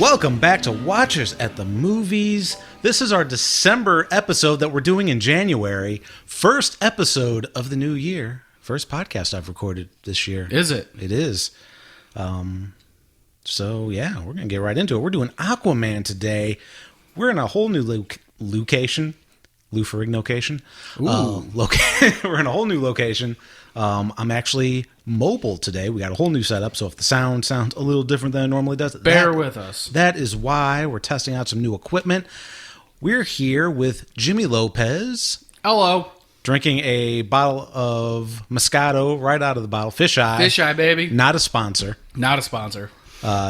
Welcome back to Watchers at the Movies. This is our December episode that we're doing in January. First episode of the new year. First podcast I've recorded this year. Is it? It is. So, yeah, we're going to get right into it. We're doing Aquaman today. We're in a whole new location. Lou Ferrigno location. We're in a whole new location. I'm actually mobile today. We got a whole new setup, so if the sound sounds a little different than it normally does, bear with us. That is why we're testing out some new equipment. We're here with Jimmy Lopez. Hello. Drinking a bottle of Moscato right out of the bottle. Fisheye. Fisheye, baby. Not a sponsor. Not a sponsor.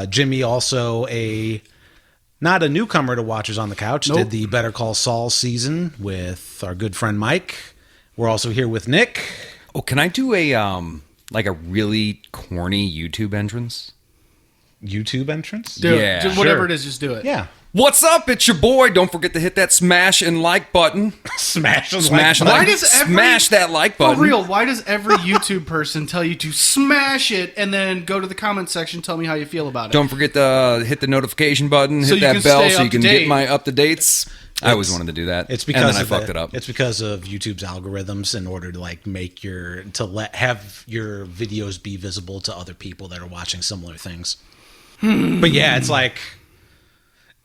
Jimmy also not a newcomer to Watchers on the Couch. Nope. Did the Better Call Saul season with our good friend Mike. We're also here with Nick. Oh, can I do a really corny YouTube entrance? YouTube entrance? Do Yeah, it. Just whatever sure. it is, just do it. Yeah. What's up? It's your boy. Don't forget to hit that smash and like button. Smash and Smash, like Why like, does every- smash that like button. For real, why does every YouTube person tell you to smash it and then go to the comment section, tell me how you feel about it? Don't forget to hit the notification button, So hit you that can bell stay so you up to can date. get my up-to-dates. I always wanted to do that. It's because and then I of fucked it up. It's because of YouTube's algorithms in order to have your videos be visible to other people that are watching similar things. But yeah,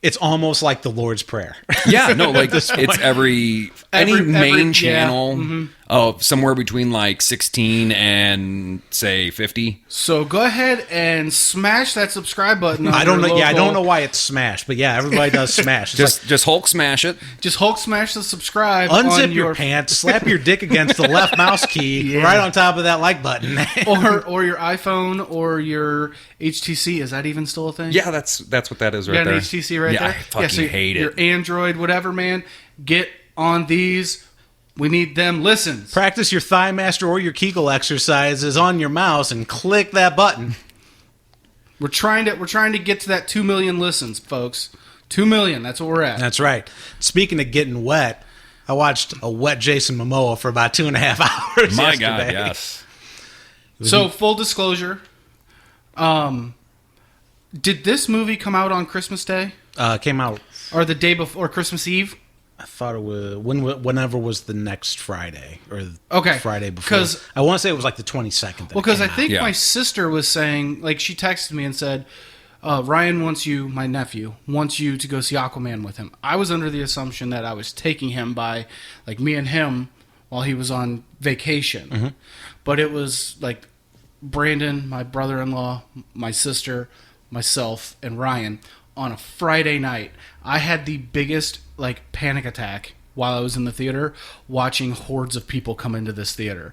it's almost like the Lord's Prayer. Yeah, no, like it's any main channel of somewhere between like 16 and say 50. So go ahead and smash that subscribe button. I don't know. Yeah, I don't know why it's smashed, but yeah, everybody does smash. It's Just Hulk smash it. Just Hulk smash the subscribe. unzip on your pants, slap your dick against the left mouse key right on top of that like button. or your iPhone or your HTC. Is that even still a thing? Yeah, that's what that is right You got there. an HTC right yeah, there? I fucking hate your it. Android, whatever, man. Get on these. We need them listens. Practice your Thigh Master or your Kegel exercises on your mouse and click that button. We're trying to get to that 2 million listens, folks. 2 million, that's what we're at. That's right. Speaking of getting wet, I watched a wet Jason Momoa for about 2.5 hours My yesterday. God, yes. So, full disclosure, did this movie come out on Christmas Day? Came out, Or the day before, or Christmas Eve? I thought it was whenever was the next Friday or Okay, Friday before. 'cause- I want to say it was like the 22nd. Well, because I think Yeah. my sister was saying, like, she texted me and said, Ryan wants you, my nephew, wants you to go see Aquaman with him. I was under the assumption that I was taking him by, like, me and him while he was on vacation. Mm-hmm. But it was, like, Brandon, my brother-in-law, my sister, myself, and Ryan on a Friday night. I had the biggest, like, panic attack while I was in the theater watching hordes of people come into this theater,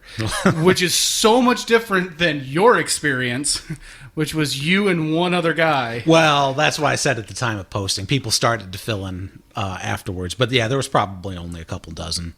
which is so much different than your experience, which was you and one other guy. Well, that's why I said at the time of posting, people started to fill in afterwards. But yeah, there was probably only a couple dozen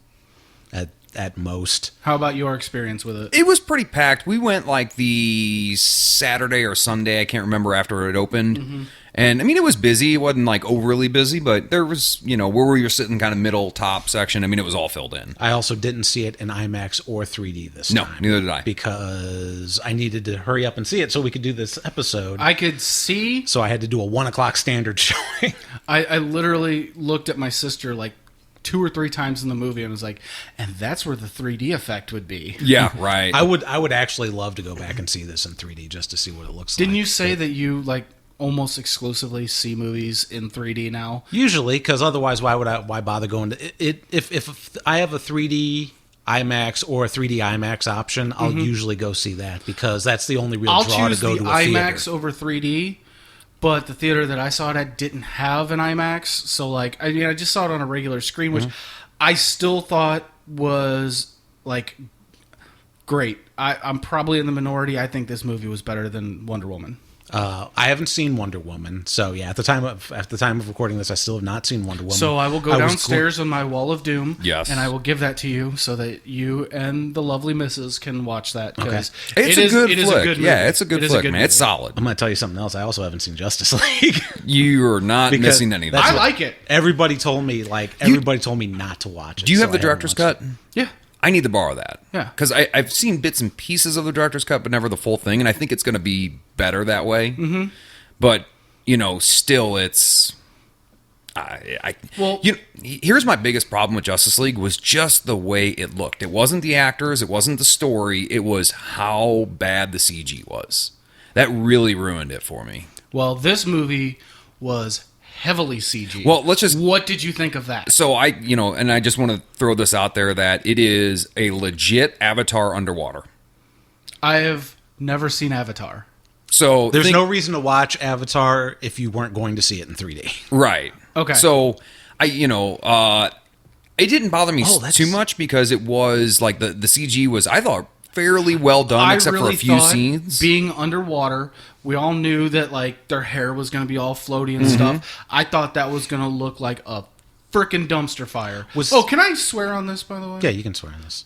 at most. How about your experience with it? It was pretty packed. We went like the Saturday or Sunday, I can't remember, after it opened. Mm-hmm. And I mean, it was busy. It wasn't like overly busy, but there was, where we were sitting kind of middle top section. I mean, it was all filled in. I also didn't see it in IMAX or 3D this No, time. neither did I. Because I needed to hurry up and see it so we could do this episode. I could see. So I had to do a 1 o'clock standard showing. I literally looked at my sister like 2 or 3 times in the movie and was like, and that's where the 3D effect would be. Yeah, right. I would actually love to go back and see this in 3D just to see what it looks like. Didn't you say that you like almost exclusively see movies in 3D now? Usually, because otherwise, why bother going to it? If I have a 3D IMAX or a 3D IMAX option, I'll usually go see that because that's the only real I'll draw to choose go the to a IMAX theater. over 3D, but the theater that I saw it at didn't have an IMAX, so like I just saw it on a regular screen, which I still thought was like great. I'm probably in the minority. I think this movie was better than Wonder Woman. I haven't seen Wonder Woman, so yeah. At the time of recording this, I still have not seen Wonder Woman. So I will go was downstairs on my wall of doom, Yes. and I will give that to you so that you and the lovely missus can watch that. Because It's a good flick. Yeah, it's a good flick, man. movie. It's solid. I'm going to tell you something else. I also haven't seen Justice League. You're not Because missing anything. that's I like it. Everybody told me not to watch it. Do you so have the I haven't director's watched cut? it. Yeah. I need to borrow that. Yeah. Because I've seen bits and pieces of the director's cut, but never the full thing, and I think it's going to be better that way. Mm-hmm. But still it's. Here's my biggest problem with Justice League was just the way it looked. It wasn't the actors, it wasn't the story, it was how bad the CG was. That really ruined it for me. Well, this movie was heavily CG. Well, what did you think of that? So I just want to throw this out there that it is a legit Avatar underwater. I have never seen Avatar. So there's no reason to watch Avatar if you weren't going to see it in 3D. Right. Okay. So it didn't bother me too much because it was like the CG was, I thought, fairly well done except for a few scenes. Being underwater, we all knew that like their hair was going to be all floaty and stuff. I thought that was going to look like a freaking dumpster fire. Can I swear on this, by the way? Yeah, you can swear on this.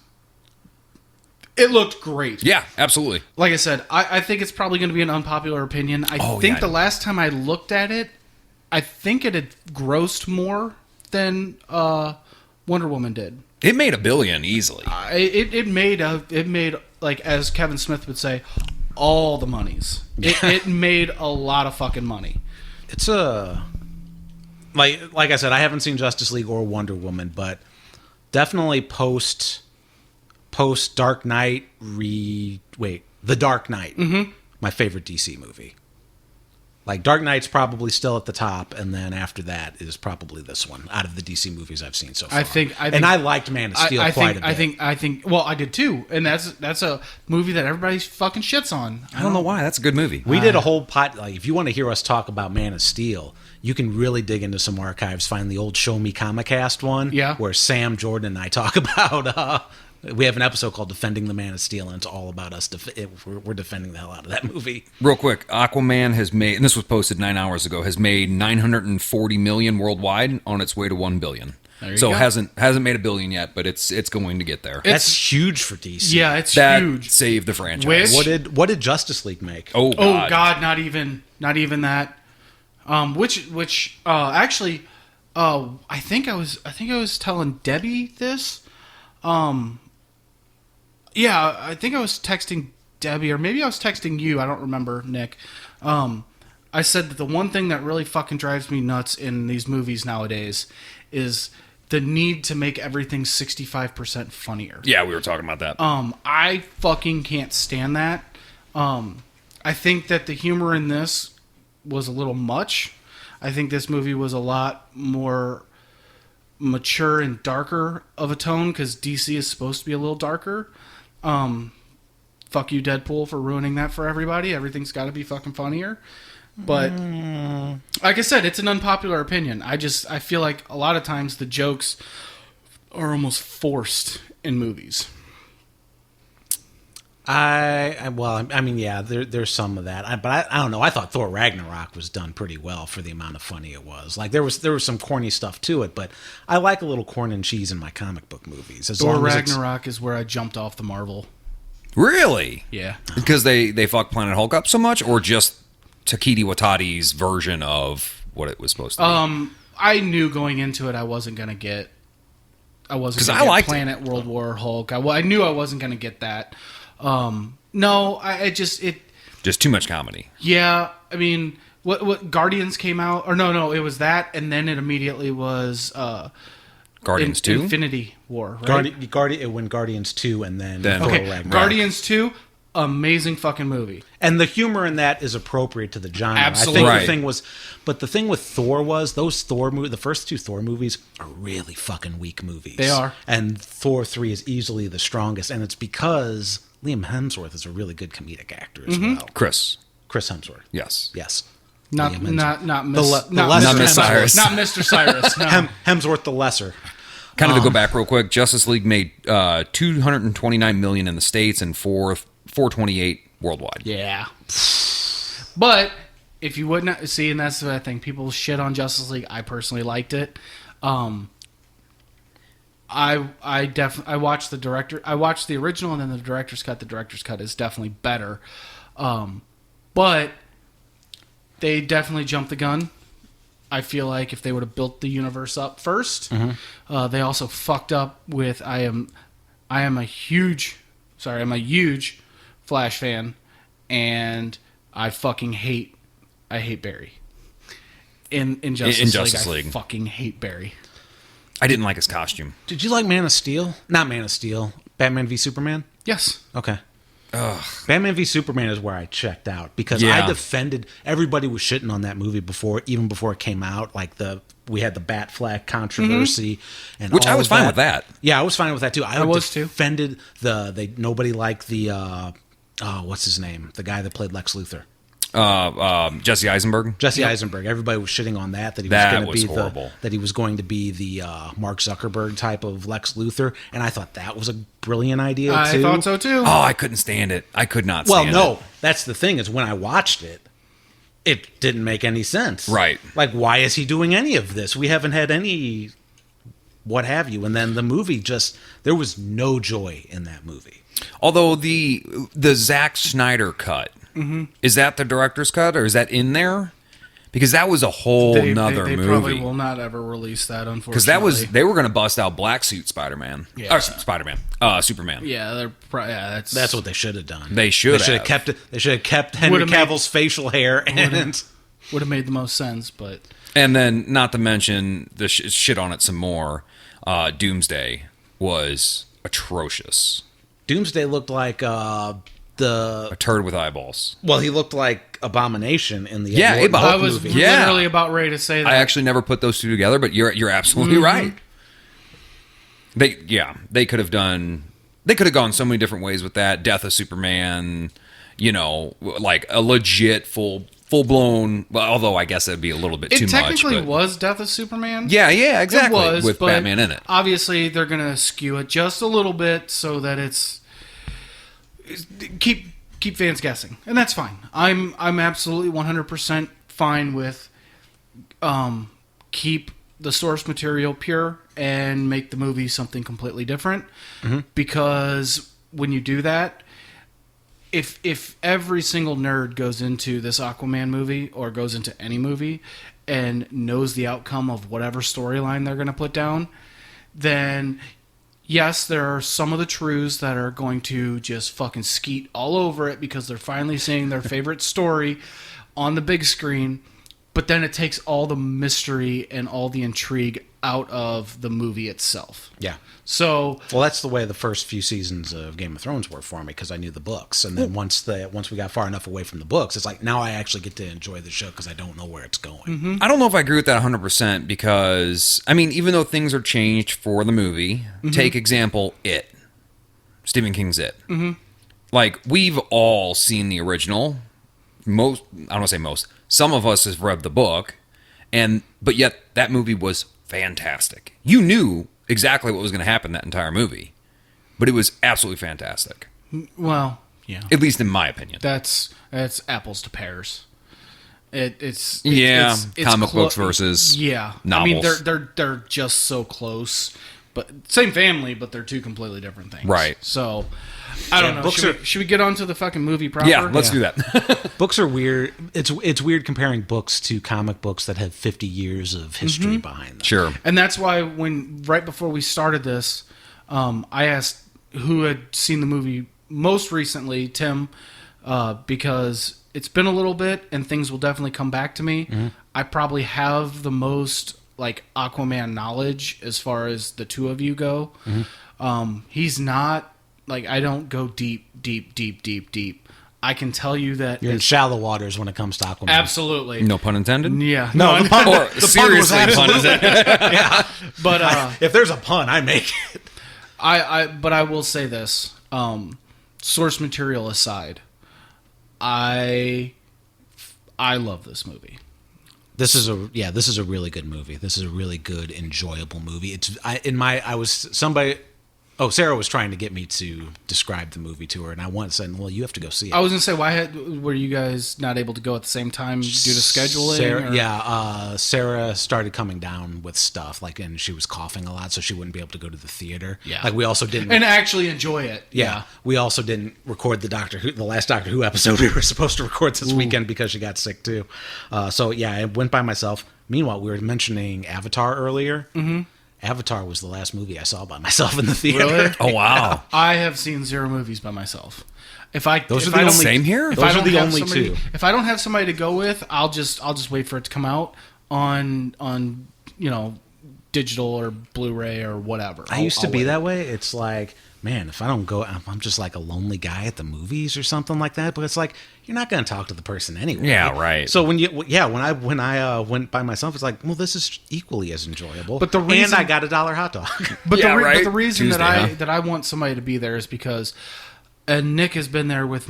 It looked great. Yeah, absolutely. Like I said, I think it's probably going to be an unpopular opinion. I think the last time I looked at it, I think it had grossed more than Wonder Woman did. It made $1 billion easily. It made like, as Kevin Smith would say, all the monies. It made a lot of fucking money. It's like I said, I haven't seen Justice League or Wonder Woman, but definitely post Dark Knight. The Dark Knight, my favorite DC movie. Like, Dark Knight's probably still at the top, and then after that is probably this one out of the DC movies I've seen so far. I liked Man of Steel quite a bit. I think. Well, I did too, and that's a movie that everybody fucking shits on. I don't know why. That's a good movie. We did a whole like, if you want to hear us talk about Man of Steel, you can really dig into some archives. Find the old Show Me Comicast one, where Sam Jordan and I talk about. We have an episode called Defending the Man of Steel, and it's all about us. We're defending the hell out of that movie. Real quick, Aquaman has made, and this was posted 9 hours ago, has made $940 million worldwide on its way to $1 billion. So hasn't made $1 billion yet, but it's going to get there. That's huge for DC. Yeah, it's huge. Saved the franchise. What did Justice League make? Oh God, not even that. Actually, I think I was telling Debbie this. Yeah, I think I was texting Debbie, or maybe I was texting you. I don't remember, Nick. I said that the one thing that really fucking drives me nuts in these movies nowadays is the need to make everything 65% funnier. Yeah, we were talking about that. I fucking can't stand that. I think that the humor in this was a little much. I think this movie was a lot more mature and darker of a tone because DC is supposed to be a little darker. Fuck you, Deadpool, for ruining that for everybody. Everything's got to be fucking funnier. But like I said, it's an unpopular opinion. I feel like a lot of times the jokes are almost forced in movies. There's some of that. But I don't know. I thought Thor Ragnarok was done pretty well for the amount of funny it was. Like, there was some corny stuff to it, but I like a little corn and cheese in my comic book movies. Thor Ragnarok is where I jumped off the Marvel. Really? Yeah. Because they fucked Planet Hulk up so much, or just Takeshi Watati's version of what it was supposed to be? I knew going into it I wasn't going to get Planet World War Hulk. I knew I wasn't going to get that. Just too much comedy. Yeah, I mean, what Guardians came out, or no, it was that, and then it immediately was Guardians 2? Infinity War, right? When Guardians 2, and then okay, Ragnarok. Guardians 2, amazing fucking movie. And the humor in that is appropriate to the genre. Absolutely. I think the thing with Thor was the first 2 Thor movies are really fucking weak movies. They are. And Thor 3 is easily the strongest, and it's because Liam Hemsworth is a really good comedic actor as well. Chris Hemsworth. Yes. Not Mr. Cyrus. Not Mr. Cyrus. No. Hemsworth the lesser. Kind of to go back real quick, Justice League made $229 million in the States and $428 worldwide. Yeah. But if you wouldn't see, and that's the thing, people shit on Justice League. I personally liked it. I watched the original and then the director's cut. The director's cut is definitely better. But they definitely jumped the gun. I feel like if they would have built the universe up first, they also fucked up with I'm a huge Flash fan, and I hate Barry. in Justice League. I fucking hate Barry. I didn't like his costume. Did you like Man of Steel? Not Man of Steel. Batman v Superman? Yes. Okay. Ugh. Batman v Superman is where I checked out because Yeah. I defended. Everybody was shitting on that movie even before it came out. Like we had the Batfleck controversy, and Which all I was of fine that. with that. Yeah, I was fine with that too. I was too. defended nobody liked the what's his name? The guy that played Lex Luthor. Jesse Eisenberg. Jesse Eisenberg. Everybody was shitting on that he was That going to was be horrible. that he was going to be the Mark Zuckerberg type of Lex Luthor, and I thought that was a brilliant idea I too. thought so too. Oh, I couldn't stand it. I could not Well, stand no, it. that's the thing is when I watched it, it didn't make any sense. Right. Like, why is he doing any of this? We haven't had any, what have you. And then the movie there was no joy in that movie. Although the Zack Snyder cut, is that the director's cut or is that in there? Because that was a whole nother they movie. probably will not ever release that, unfortunately. Because they were going to bust out Black Suit Spider-Man. Yeah. Or Spider-Man. Superman. Yeah, That's what they should have done. They should have have. kept it. They should have kept Henry Would've made- Cavill's facial hair and would have made the most sense, but And then, not to mention the shit on it some more, Doomsday was atrocious. Doomsday looked like A turd with eyeballs. he looked like Abomination in the Yeah, Edward Hulk I Norton was movie. Yeah. literally about ready to say that. I actually never put those two together, but you're absolutely right. They could have gone so many different ways with that. Death of Superman, like a legit full blown. Well, although I guess that'd be a little bit too It much. technically But was Death of Superman. yeah, exactly. It was, with but Batman in it. Obviously, they're going to skew it just a little bit so that it's keep fans guessing, and that's fine. I'm absolutely 100% fine with keep the source material pure and make the movie something completely different. Because when you do that, if every single nerd goes into this Aquaman movie or goes into any movie and knows the outcome of whatever storyline they're going to put down, then yes, there are some of the truths that are going to just fucking skeet all over it because they're finally seeing their favorite story on the big screen. But then it takes all the mystery and all the intrigue out of the movie itself. Yeah. So, Well, that's the way the first few seasons of Game of Thrones were for me because I knew the books, and then once we got far enough away from the books, it's like now I actually get to enjoy the show because I don't know where it's going. I don't know if I agree with that 100% because, I mean, even though things are changed for the movie, take example, It. Stephen King's It. Like, we've all seen the original. I don't want to say most. Some of us have read the book, but yet that movie was fantastic. You knew exactly what was going to happen that entire movie, but it was absolutely fantastic. well, yeah. At least in my opinion. That's apples to pears. It's comic books versus novels. I mean, they're just so close, but same family, but they're two completely different things. Right. So I don't know. Should we get on to the fucking movie proper? Yeah, let's do that. Books are weird. It's weird comparing books to comic books that have 50 years of history behind them. Sure. And that's why right before we started this, I asked who had seen the movie most recently, Tim, because it's been a little bit and things will definitely come back to me. I probably have the most like Aquaman knowledge as far as the two of you go. He's not like, I don't go deep. I can tell you that You're in shallow waters when it comes to Aquaman. absolutely. No pun intended? Yeah. No, the pun, Or the pun was seriously pun absolutely- intended? Yeah. But If there's a pun, I make it. but I will say this. Source material aside, I love this movie. This is a really good movie. This is a really good, enjoyable movie. Sarah was trying to get me to describe the movie to her, and I once said, "Well, you have to go see it." I was gonna say, were you guys not able to go at the same time due to scheduling? Sarah started coming down with stuff, and she was coughing a lot, so she wouldn't be able to go to the theater. Yeah, we also didn't and actually enjoy it. Yeah, we also didn't record the last Doctor Who episode we were supposed to record this weekend because she got sick too. I went by myself. Meanwhile, we were mentioning Avatar earlier. Avatar was the last movie I saw by myself in the theater. Really? Oh, wow. I have seen 0 movies by myself. Those are the only same here? Those are the only two. If I don't have somebody to go with, I'll just wait for it to come out. on digital or Blu-ray or whatever. I used to be that way. It's like, man, if I don't go, I'm just like a lonely guy at the movies or something like that. But it's like, you're not going to talk to the person anyway. Yeah, right. So when I went by myself, it's like, well, this is equally as enjoyable. But the reason, and I got a $1 hot dog. But right. the reason Tuesday, that I want somebody to be there is because, and Nick has been there with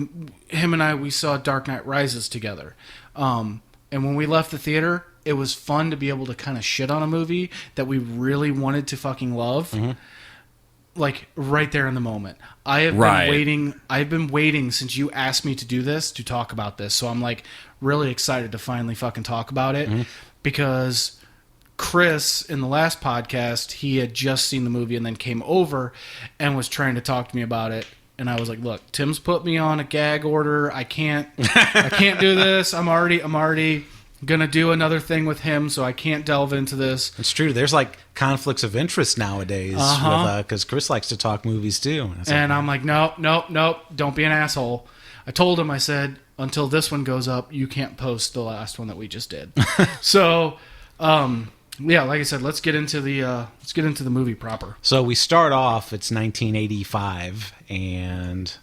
him and I. We saw Dark Knight Rises together, and when we left the theater, it was fun to be able to kind of shit on a movie that we really wanted to fucking love. Mm-hmm. Like right there in the moment. I have been waiting. I've been waiting since you asked me to do this, to talk about this. So I'm like really excited to finally fucking talk about it, because Chris in the last podcast, he had just seen the movie and then came over and was trying to talk to me about it. And I was like, look, Tim's put me on a gag order. I can't do this. I'm already gonna do another thing with him, so I can't delve into this. It's true. There's like conflicts of interest nowadays, because Chris likes to talk movies too. And I'm like, nope, don't be an asshole. I told him, I said, until this one goes up, you can't post the last one that we just did. So, yeah, like I said, let's get into the movie proper. So we start off. It's 1985, and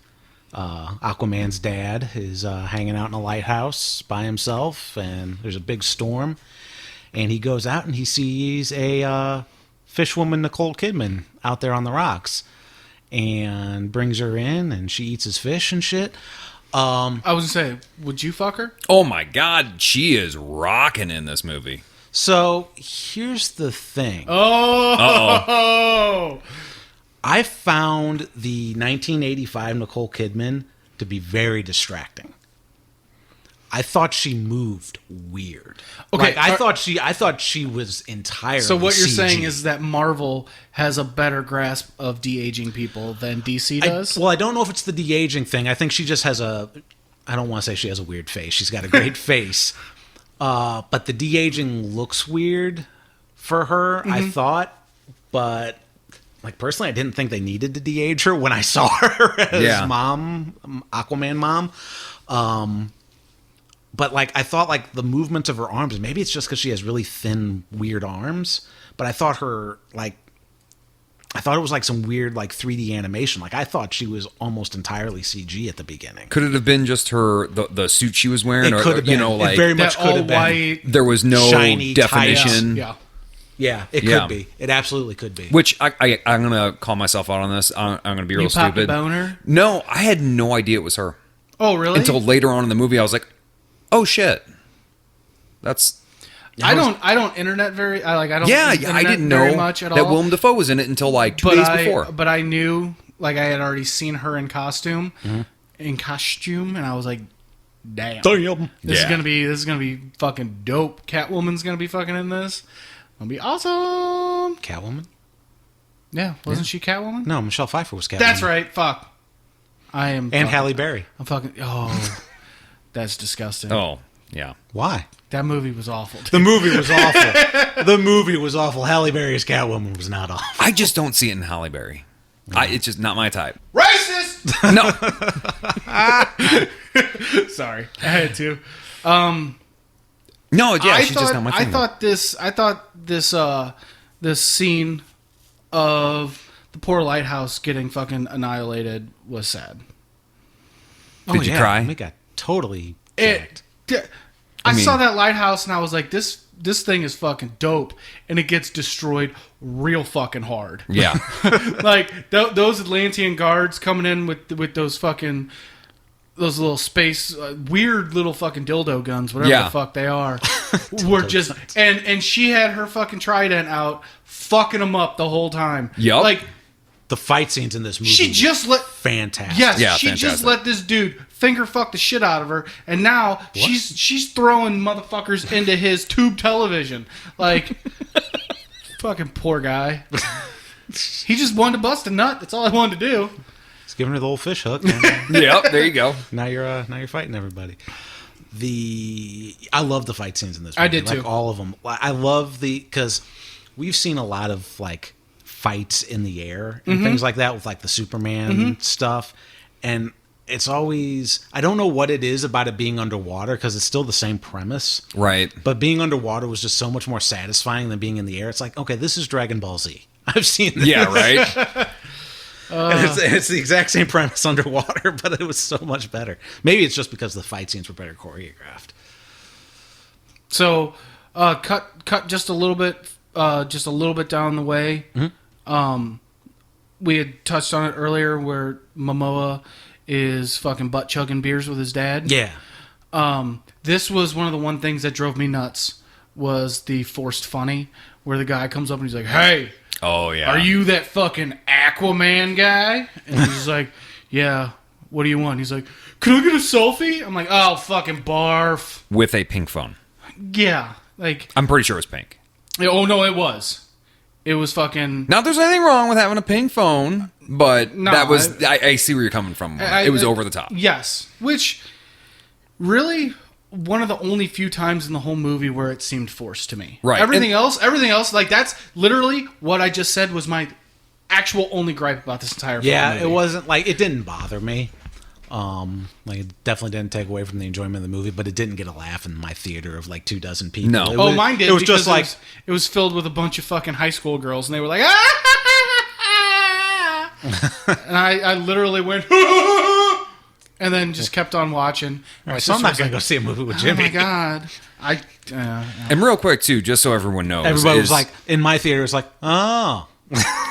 Aquaman's dad is hanging out in a lighthouse by himself, and there's a big storm, and he goes out and he sees a fishwoman, Nicole Kidman, out there on the rocks, and brings her in, and she eats his fish and shit. I was gonna say, would you fuck her? Oh my God, she is rocking in this movie. So here's the thing. Oh. I found the 1985 Nicole Kidman to be very distracting. I thought she moved weird. Okay, I thought she was entirely. So what you're CG. saying is that Marvel has a better grasp of de-aging people than DC does? I don't know if it's the de-aging thing. I think she just has I don't want to say she has a weird face. She's got a great face. But the de-aging looks weird for her, I thought. But like personally, I didn't think they needed to de-age her when I saw her as mom, Aquaman mom. But like I thought, like the movement of her arms, maybe it's just because she has really thin, weird arms. But I thought it was like some weird like 3D animation. Like I thought she was almost entirely CG at the beginning. Could it have been just the suit she was wearing? It could have been. Like it very much could have been. White, there was no shiny definition. yeah. Yeah, it could be. It absolutely could be. Which I'm going to call myself out on this. I'm going to be real You popped stupid. a boner? No, I had no idea it was her. Oh, really? Until later on in the movie, I was like, "Oh shit, that's." I don't internet very. I don't. Yeah, internet I didn't very know much at that all. Willem Dafoe was in it until like 2 days before. But I knew, like, I had already seen her in costume, and I was like, "Damn, this is gonna be fucking dope." Catwoman's gonna be fucking in this. Gonna be awesome. Catwoman? Yeah, wasn't she Catwoman? No, Michelle Pfeiffer was Catwoman. That's right. Fuck. I am. And Halle Berry. I'm fucking. Oh, that's disgusting. Oh, yeah. Why? That movie was awful. Dude. The movie was awful. The movie was awful. Halle Berry's Catwoman was not awful. I just don't see it in Halle Berry. It's just not my type. Racist. No. Sorry, I had to. No, yeah, she's just not my thing. I thought this scene of the poor lighthouse getting fucking annihilated was sad. Did you cry? We got totally jacked. I saw that lighthouse and I was like, this thing is fucking dope, and it gets destroyed real fucking hard. Yeah. Like those Atlantean guards coming in with those fucking those little space weird little fucking dildo guns, whatever the fuck they are, were just and she had her fucking trident out, fucking them up the whole time. Yep. Like The fight scenes in this movie she just let fantastic. Yes, Yeah, she fantastic. just let this dude finger fuck the shit out of her, and now she's throwing motherfuckers into his tube television. Like fucking poor guy. He just wanted to bust a nut. That's all I wanted to do. He's giving her the old fish hook. Yep, there you go. Now you're fighting everybody. I love the fight scenes in this movie. I did like too. all of them. I love because we've seen a lot of like fights in the air and things like that with like the Superman stuff, and it's always, I don't know what it is about it being underwater, because it's still the same premise. Right. But being underwater was just so much more satisfying than being in the air. It's like, okay, this is Dragon Ball Z. I've seen this. Yeah, right? And it's the exact same premise underwater, but it was so much better. Maybe it's just because the fight scenes were better choreographed. So, cut just a little bit down the way. Mm-hmm. We had touched on it earlier, where Momoa is fucking butt chugging beers with his dad. Yeah. This was one of the things that drove me nuts, was the forced funny, where the guy comes up and he's like, "Hey, Oh, yeah. are you that fucking Aquaman guy?" And he's like, "Yeah, what do you want?" He's like, "Can I get a selfie?" I'm like, "Oh, fucking barf." With a pink phone. Yeah, like, I'm pretty sure it was pink. oh no, it was. It was fucking... Not that there's anything wrong with having a pink phone, but No, that was... I see where you're coming from. It was over the top. Yes. Which, really, one of the only few times in the whole movie where it seemed forced to me. Right. Everything else, like, that's literally what I just said was my actual only gripe about this entire movie. Yeah, it wasn't, like, it didn't bother me. Like, it definitely didn't take away from the enjoyment of the movie, but it didn't get a laugh in my theater of like 24 people. No. It was, Mine did. It was because just like it was filled with a bunch of fucking high school girls, and they were like, and I literally went, and then just kept on watching. Right, so I'm not going to go see a movie with Jimmy. Oh my god! And real quick, too, just so everyone knows. Everybody was like, in my theater, it was like, oh.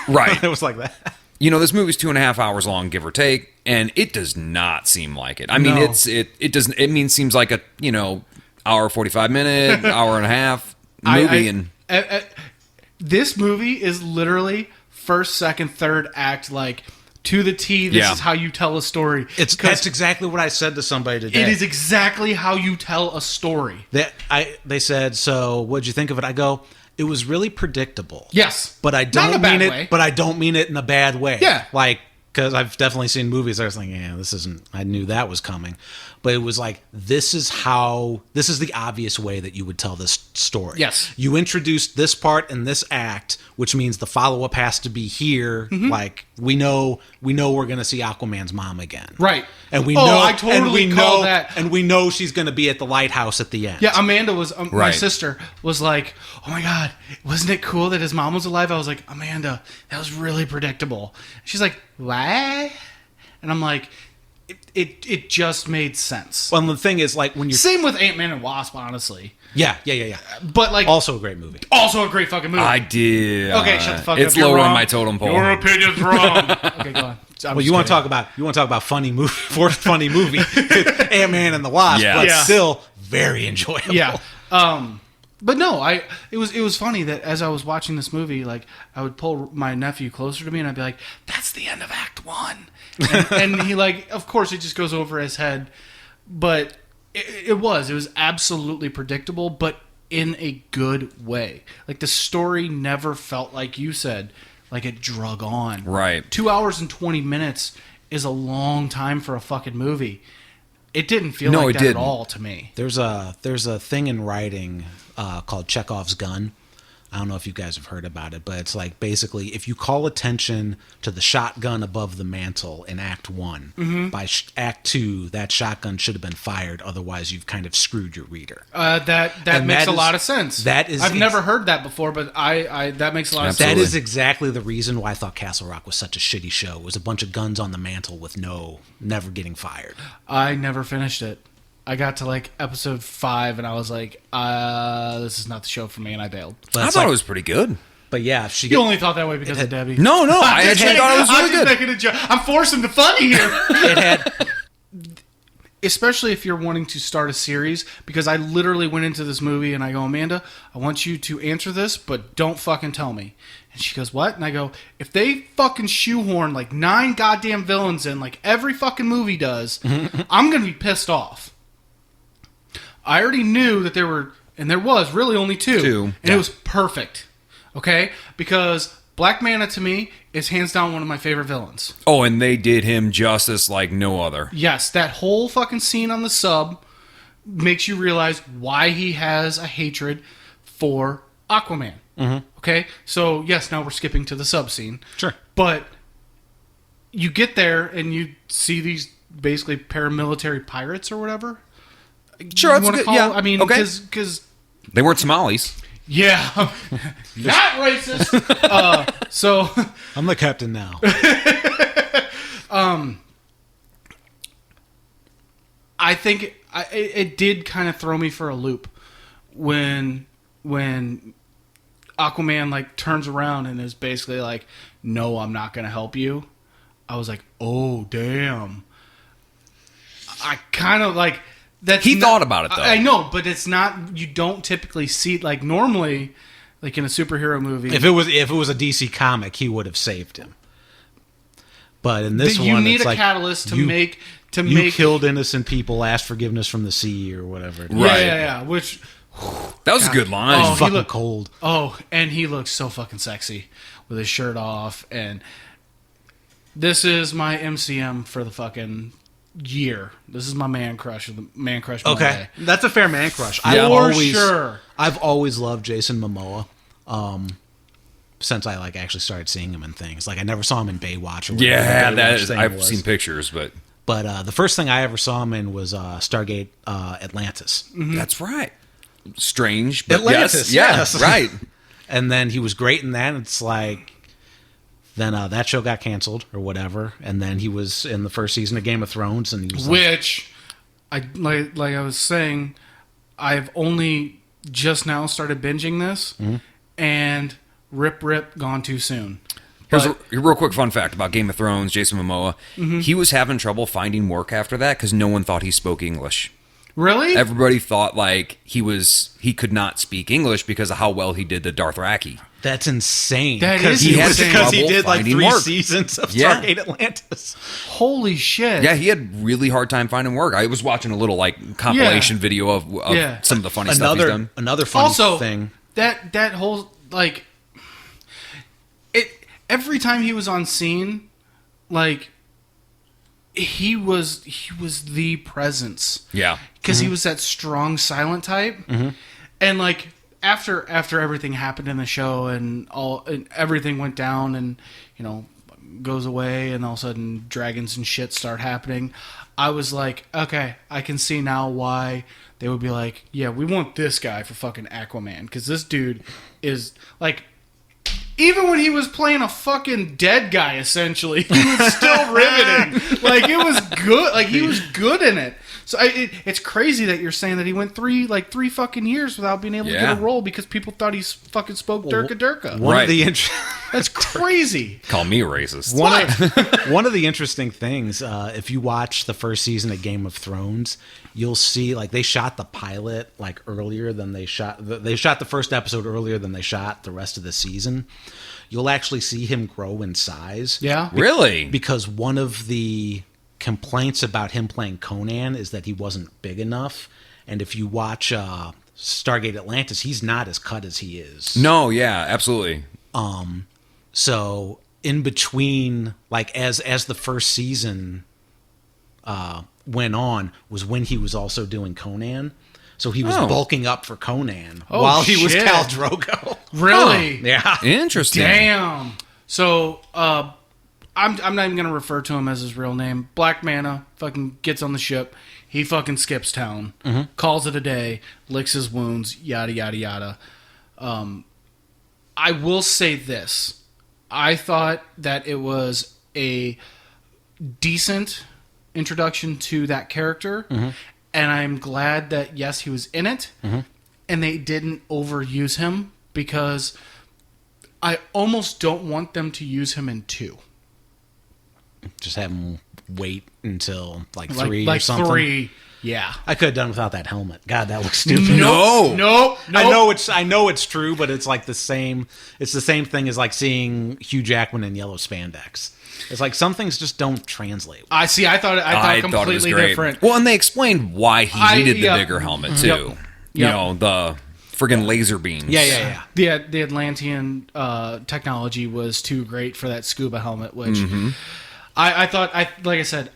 Right. It was like that. You know, this movie's 2.5 hours long, give or take, and it does not seem like it. I mean, No. seems like a, hour 45 minute, hour and a half movie. This movie is literally first, second, third act, like, to the T. This is how you tell a story. That's exactly what I said to somebody today. It is exactly how you tell a story. They said, so what'd you think of it? I go, it was really predictable. Yes, But I Not in a don't bad mean it. way. But I don't mean it in a bad way. Yeah. Like, because I've definitely seen movies. I was like, yeah, this isn't. I knew that was coming, but it was like, this is the obvious way that you would tell this story. Yes. You introduced this part in this act, which means the follow up has to be here. Mm-hmm. Like, we know we're gonna see Aquaman's mom again. Right. And we Oh, know. I totally and we call know that. And we know she's gonna be at the lighthouse at the end. Yeah, Amanda was my Right. sister was like, "Oh my god, wasn't it cool that his mom was alive?" I was like, "Amanda, that was really predictable." She's like, "What?" And I'm like, "It just made sense." Well, the thing is, like, when you're Same with Ant-Man and Wasp, honestly. yeah. But like, Also a great movie. also a great fucking movie. I did. Okay, shut the fuck it's up. You're lower on wrong. my totem pole. Your opinion's wrong. Okay, go on. Well, you want to talk about funny movie, forced funny movie, Ant-Man and the Wasp, Yeah. but Yeah. still very enjoyable. Yeah. But no, it was funny that as I was watching this movie, like, I would pull my nephew closer to me and I'd be like, "That's the end of Act 1." And he, like, of course it just goes over his head, but it was absolutely predictable, but in a good way. Like, the story never felt, like you said, like it drug on. Right. 2 hours and 20 minutes is a long time for a fucking movie. It didn't feel No, like it that didn't. at all to me. There's a thing in writing called Chekhov's gun. I don't know if you guys have heard about it, but it's like, basically, if you call attention to the shotgun above the mantle in Act 1, Mm-hmm. by Act 2, that shotgun should have been fired. Otherwise, you've kind of screwed your reader. That And makes that a is- lot of sense. that is- I've never heard that before, but I that makes a lot of sense. That Absolutely. is exactly the reason why I thought Castle Rock was such a shitty show. It was a bunch of guns on the mantle with never getting fired. I never finished it. I got to like episode 5 and I was like, this is not the show for me, and I bailed. But I it's thought like- it was pretty good. But yeah, if she You only thought that way because of Debbie. No, I I'm actually just thought it was I'm really just good. making a joke. I'm forcing the funny here. it had Especially if you're wanting to start a series, because I literally went into this movie and I go, "Amanda, I want you to answer this, but don't fucking tell me." And she goes, "What?" And I go, "If they fucking shoehorn like 9 goddamn villains in, like every fucking movie does, I'm gonna be pissed off." I already knew that there was really only 2. Two, And yeah. it was perfect. Okay? Because Black Manta to me is hands down one of my favorite villains. Oh, and they did him justice like no other. Yes, that whole fucking scene on the sub makes you realize why he has a hatred for Aquaman. Mm-hmm. Okay? So, yes, now we're skipping to the sub scene. Sure. But you get there and you see these basically paramilitary pirates or whatever. Sure, that's good. Yeah, I mean, okay. because They weren't Somalis. yeah, not racist. So I'm the captain now. I think it did kind of throw me for a loop when Aquaman like turns around and is basically like, "No, I'm not going to help you." I was like, "Oh, damn." I kind of like that. He thought about it though. I know, but it's not. You don't typically see like normally, like in a superhero movie. If it was a DC comic, he would have saved him. But in this you one, need it's a like catalyst to you, make you killed innocent people, asked forgiveness from the sea or whatever. Right. Yeah. Which That was a good line. Oh, He's he fucking looked- cold. and he looks so fucking sexy with his shirt off. And this is my MCM for the fucking year. This is my man crush of the man crush. Okay, Monday. that's a fair man crush. Yeah. For sure. I've always loved Jason Momoa. Since I like actually started seeing him in things, like I never saw him in Baywatch. Or whatever Yeah, the that Baywatch is, thing I've was. seen pictures, but But the first thing I ever saw him in was Stargate Atlantis. that's right. Strange, but Atlantis, yes, yes. right. And then he was great in that. It's like, then that show got canceled or whatever. And then he was in the first season of Game of Thrones, and he was like, Which I like I was saying, I've only just now started binging this, and rip gone too soon. Here's a real quick fun fact about Game of Thrones. Jason Momoa, Mm-hmm. he was having trouble finding work after that because no one thought he spoke English. Really? Everybody thought like he could not speak English because of how well he did the Dothraki. that's insane. That Because is he was insane. because he Trouble did like finding 3 work. seasons of Yeah. Stargate Atlantis. Holy shit! Yeah, he had really hard time finding work. I was watching a little like compilation video of Yeah. some of the funny stuff he's done. Another funny Also, thing. that whole like it every time he was on scene, like he was the presence. Yeah. Because he was that strong silent type, and like after everything happened in the show and everything went down and goes away and all of a sudden dragons and shit start happening, I was like, okay, I can see now why they would be like, yeah, we want this guy for fucking Aquaman, because this dude is like, even when he was playing a fucking dead guy, essentially, he was still riveting. Like, it was good. Like, he was good in it. So it's crazy that you're saying that he went three fucking years without being able to get a role because people thought he fucking spoke Durka. One Right. of the That's crazy. Call me a racist. one of the interesting things, if you watch the first season of Game of Thrones, you'll see like they shot the pilot like earlier than they shot the first episode earlier than they shot the rest of the season. You'll actually see him grow in size. Yeah. Really? Because one of the complaints about him playing Conan is that he wasn't big enough. And if you watch Stargate Atlantis, he's not as cut as he is. No, yeah, absolutely. So in between, like as the first season went on, was when he was also doing Conan. So he was bulking up for Conan while he was shit. Khal Drogo. Really? Yeah. Interesting. Damn. So, I'm not even going to refer to him as his real name. Black Mana fucking gets on the ship. He fucking skips town. Calls it a day. Licks his wounds. Yada, yada, yada. I will say this. I thought that it was a decent introduction to that character. And I'm glad that, yes, he was in it. And they didn't overuse him, because I almost don't want them to use him in 2. Just have him wait until like 3 or like something. 3, yeah. I could have done without that helmet. God, that looks stupid. No. I know it's true, but it's like the same. It's the same thing as like seeing Hugh Jackman in yellow spandex. It's like some things just don't translate. I see. I thought I completely thought it was great. different. Well, and they explained why he needed the yeah. bigger helmet too. Yep. You Yep. know, the friggin' laser beams. Yeah. The Atlantean technology was too great for that scuba helmet, which I thought. Like I said,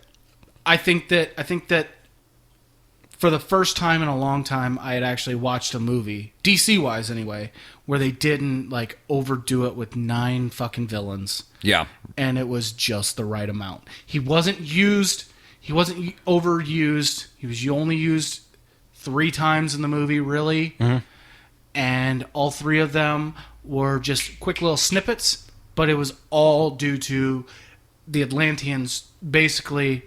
I think that for the first time in a long time, I had actually watched a movie, DC wise anyway, where they didn't like overdo it with 9 fucking villains. Yeah. And it was just the right amount. He wasn't used he wasn't overused. He was only used 3 times in the movie, really. And all 3 of them were just quick little snippets, but it was all due to the Atlanteans basically.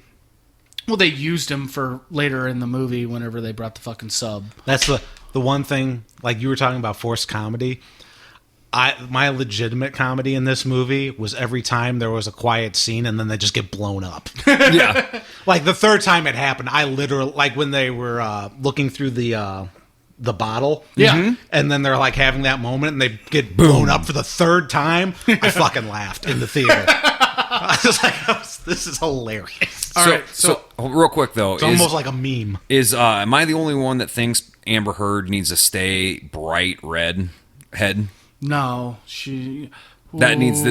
Well, they used him for later in the movie whenever they brought the fucking sub. That's the one thing, like you were talking about forced comedy. My legitimate comedy in this movie was every time there was a quiet scene and then they just get blown up. Yeah. Like the 3rd time it happened, I literally, like when they were looking through the bottle. Yeah. And then they're like having that moment and they get blown up for the 3rd time. I fucking laughed in the theater. I was like, this is hilarious. All right, so real quick though, It's almost like a meme. Am I the only one that thinks Amber Heard needs to stay bright red head? No, she She needs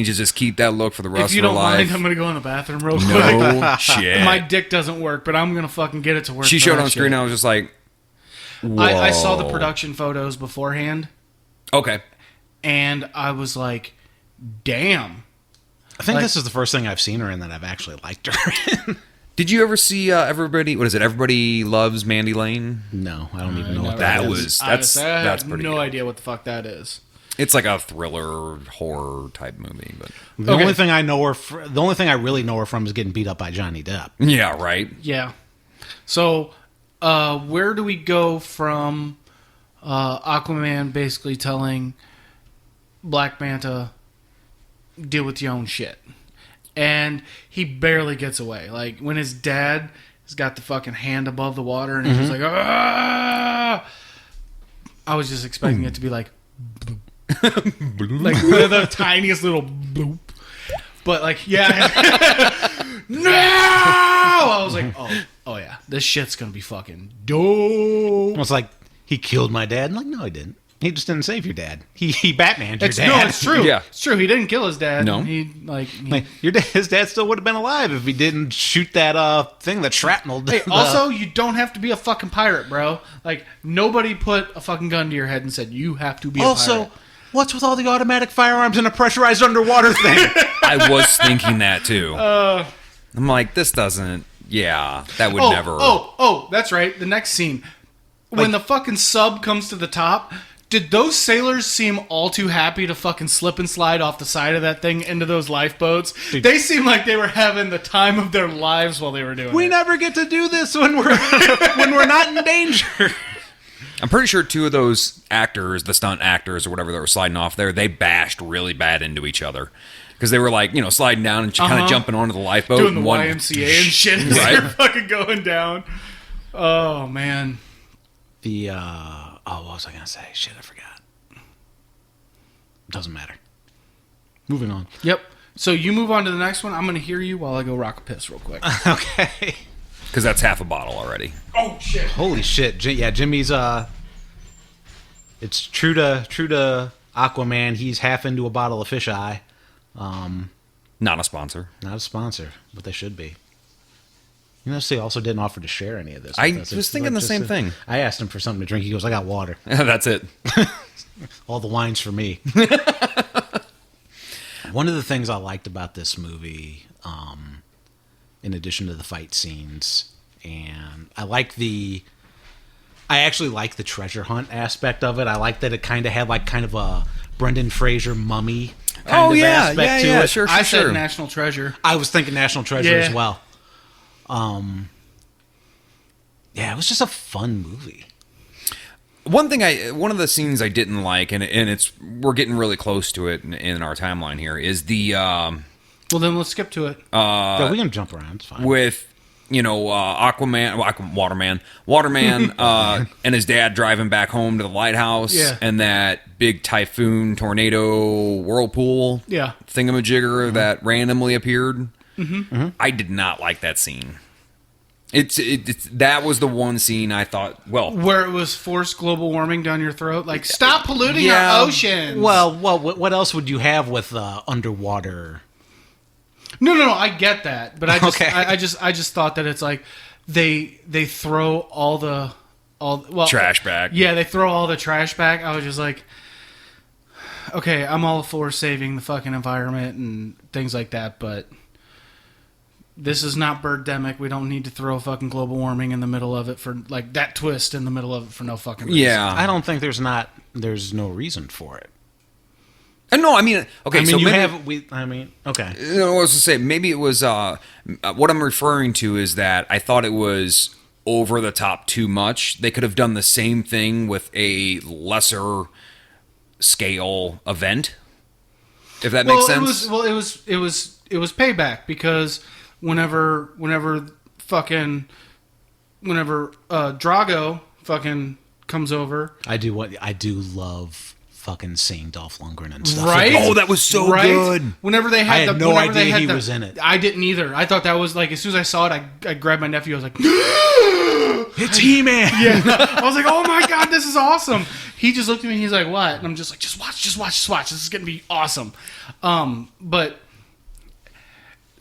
to just keep that look for the rest If you of her don't life. mind, I'm gonna go in the bathroom real quick. No shit. My dick doesn't work, but I'm gonna fucking get it to work. She for showed that on screen. shit. I was just like, whoa. I saw the production photos beforehand, Okay. and I was like, damn. I think this is the first thing I've seen her in that I've actually liked her in. Did you ever see Everybody? What is it? Everybody Loves Mandy Lane. No, I don't even know what that that was- is. That's I have pretty no good. idea what the fuck that is. It's like a thriller horror type movie, but The Okay. only thing I know her, the only thing I really know her from is getting beat up by Johnny Depp. yeah, right. Yeah. So, where do we go from Aquaman basically telling Black Manta, deal with your own shit? And he barely gets away. Like, when his dad has got the fucking hand above the water and he's just like, ah! I was just expecting it to be like, like the tiniest little bloop. But like, yeah. No! I was like, oh yeah, this shit's gonna be fucking dope. It's like, he killed my dad. I'm like, no, he didn't. He just didn't save your dad. He Batmaned your It's, dad. no, it's true. Yeah. It's true. He didn't kill his dad. No. Like, his dad still would have been alive if he didn't shoot that thing that shrapnel. Hey, also, you don't have to be a fucking pirate, bro. Like, nobody put a fucking gun to your head and said, you have to be a also, pirate. what's with all the automatic firearms and a pressurized underwater thing? I was thinking that too. I'm like, this doesn't. Yeah, that would never. Oh, that's right. The next scene. When the fucking sub comes to the top, did those sailors seem all too happy to fucking slip and slide off the side of that thing into those lifeboats? Dude. They seemed like they were having the time of their lives while they were doing We it. never get to do this when we're not in danger. I'm pretty sure 2 of those actors, the stunt actors or whatever that were sliding off there, they bashed really bad into each other. Because they were like, sliding down and kind of jumping onto the lifeboat. Doing the and one, YMCA and shit as Right. they're fucking going down. Oh, man. What was I gonna say? Shit, I forgot. Doesn't matter. Moving on. Yep. So you move on to the next one. I'm going to hear you while I go rock a piss real quick. Okay. Because that's half a bottle already. Oh, shit. Holy shit! Jimmy's it's true to Aquaman. He's half into a bottle of fish eye. Not a sponsor. Not a sponsor, but they should be. They also didn't offer to share any of this. I with us. was It's thinking the just same thing. I asked him for something to drink. He goes, "I got water. That's it. All the wine's for me." One of the things I liked about this movie, in addition to the fight scenes, and I actually like the treasure hunt aspect of it. I like that it kind of had kind of a Brendan Fraser mummy kind of aspect to it. Sure. I said National Treasure. I was thinking National Treasure Yeah. as well. It was just a fun movie. One of the scenes I didn't like, and we're getting really close to it in our timeline here, is the Well, then let's skip to it. Yeah, we can jump around. It's fine. with Waterman, and his dad driving back home to the lighthouse, Yeah. and that big typhoon, tornado, whirlpool, Yeah. thingamajigger that randomly appeared. Mm-hmm. I did not like that scene. It's that was the one scene I thought, well, Where it was forced global warming down your throat. Like, stop polluting Yeah. our oceans. Well, what else would you have with underwater? No, I get that, but I just, Okay. I just thought that it's like they throw all trash back. Yeah, they throw all the trash back. I was just like, okay, I'm all for saving the fucking environment and things like that, but this is not Birdemic. We don't need to throw fucking global warming in the middle of it for like that twist in the middle of it for no fucking reason. Yeah. I don't think there's no reason for it. And no, I mean, okay, I mean, so you maybe, okay. You know, I was to say, maybe it was, what I'm referring to is that I thought it was over the top too much. They could have done the same thing with a lesser scale event, if that makes sense. It was payback because whenever Drago fucking comes over, I do love fucking seeing Dolph Lundgren and stuff. right? Oh, that was so good. Whenever they had, I had no idea he was in it. I didn't either. I thought that was like as soon as I saw it, I grabbed my nephew. I was like, It's He-Man. yeah. I was like, oh my god, this is awesome. He just looked at me and he's like, what? And I'm just like, just watch. This is gonna be awesome. But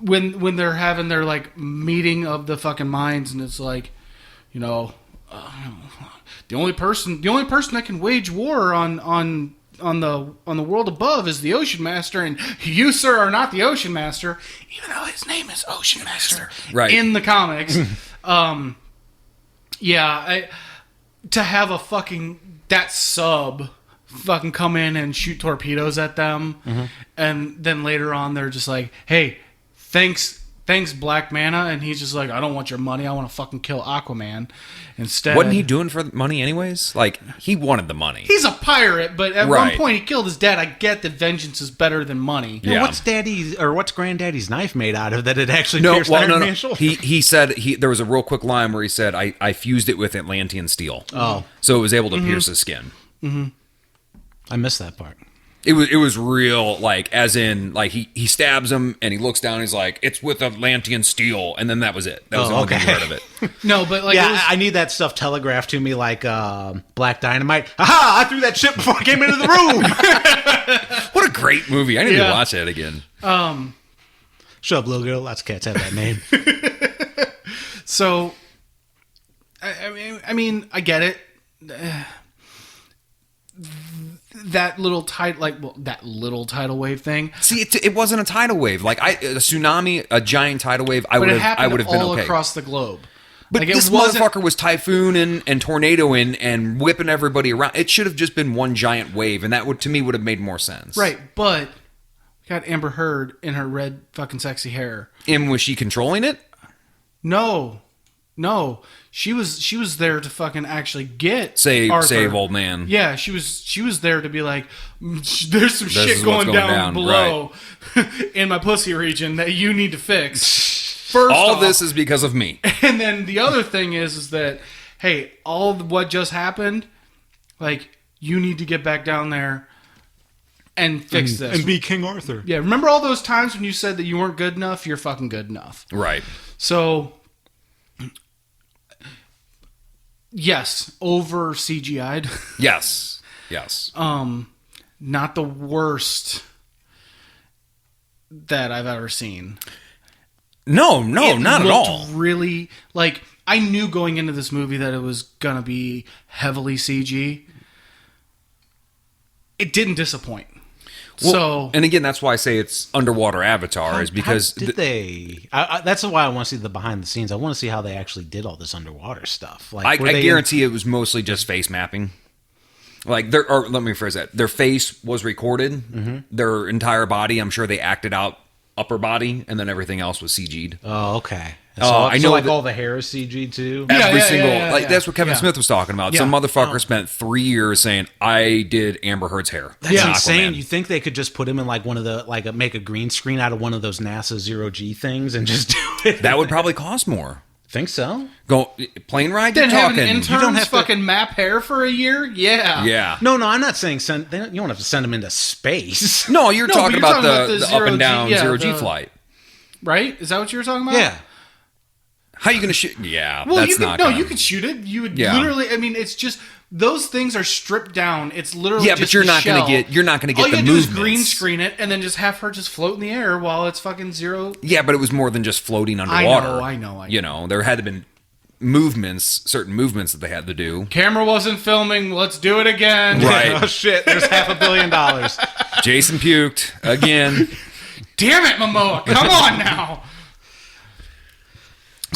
when they're having their like meeting of the fucking minds, and it's like, you know, the only person that can wage war on the world above is the Ocean Master, and you, sir, are not the Ocean Master, even though his name is Ocean Master, right, in the comics. To have a fucking that sub fucking come in and shoot torpedoes at them, and then later on they're just like, hey, thanks Black Mana, and he's just like, I don't want your money, I want to fucking kill Aquaman instead. Wasn't he doing for money anyways? Like, he wanted the money. He's a pirate, but at Right. one point he killed his dad. I get that vengeance is better than money. Yeah. What's Granddaddy's knife made out of that it actually pierced Iron Man's shoulder? He said there was a real quick line where he said, I fused it with Atlantean steel. Oh. So it was able to pierce his skin. I missed that part. It was real, like, as in, like, he stabs him and he looks down and he's like, it's with Atlantean steel, and then that was it. That was the only thing you heard of it. No, but like, Yeah, I need that stuff telegraphed to me like Black Dynamite. Aha! I threw that shit before I came into the room. What a great movie. I need to watch that again. Shut up, little girl. Lots of cats have that name. So, I mean, I get it. That little tidal wave thing. See, it wasn't a tidal wave. Like, a tsunami, a giant tidal wave, I would have been all okay. across the globe. But Like, it this wasn't- motherfucker was typhoon and tornadoing and whipping everybody around. It should have just been one giant wave, and that would, to me, would have made more sense. Right, but we got Amber Heard in her red fucking sexy hair. And was she controlling it? No. She was there to fucking actually get Save Arthur. old man. Yeah, she was there to be like, there's some This shit is what's going down below in my pussy region that you need to fix. First All off, this is because of me. and then the other thing is that, hey, all of what just happened, like, you need to get back down there and fix this. And be King Arthur. Yeah, remember all those times when you said that you weren't good enough? You're fucking good enough. Right. So, yes, over CGI'd. Yes. Not the worst that I've ever seen. No, not at looked all. Really, like, I knew going into this movie that it was gonna be heavily CG. It didn't disappoint. Well, and again, that's why I say it's underwater Avatar, is because how did they? That's why I want to see the behind the scenes. I want to see how they actually did all this underwater stuff. Like, I guarantee it was mostly just face mapping. Like, or let me rephrase that. Their face was recorded. Their entire body, I'm sure they acted out upper body, and then everything else was CG'd. Oh, okay. I know like that- all the hair is CG too. Every single, yeah. that's what Kevin Yeah. Smith was talking about. Yeah. Some motherfucker spent 3 years saying, I did Amber Heard's hair. That's in insane. Aquaman. You think they could just put him in like one of the make a green screen out of one of those NASA zero G things and just do it? That would probably cost more. Think so? Go plane ride. Then You're have an talking. intern don't have to- fucking map hair for a year? Yeah. Yeah. No, I'm not saying you don't have to send them into space. No, you're No, talking but you're about talking the about the up and down zero-G, zero G the- flight. Right? Is that what you were talking about? Yeah. How you going to shoot? Yeah, Well, that's you could, not. no, gonna- you could shoot it. You would Yeah. literally. I mean, it's just those things are stripped down. It's literally Yeah, just but you're the not going shell. to get. You're not going to get All you the gotta do is movements. green screen it and then just have her just float in the air while it's fucking zero. Yeah, but it was more than just floating underwater. I know. You know, there had to been movements, certain movements that they had to do. Camera wasn't filming. Let's do it again. Right. Oh shit! There's $500 million. Jason puked again. Damn it, Momoa! Come on now.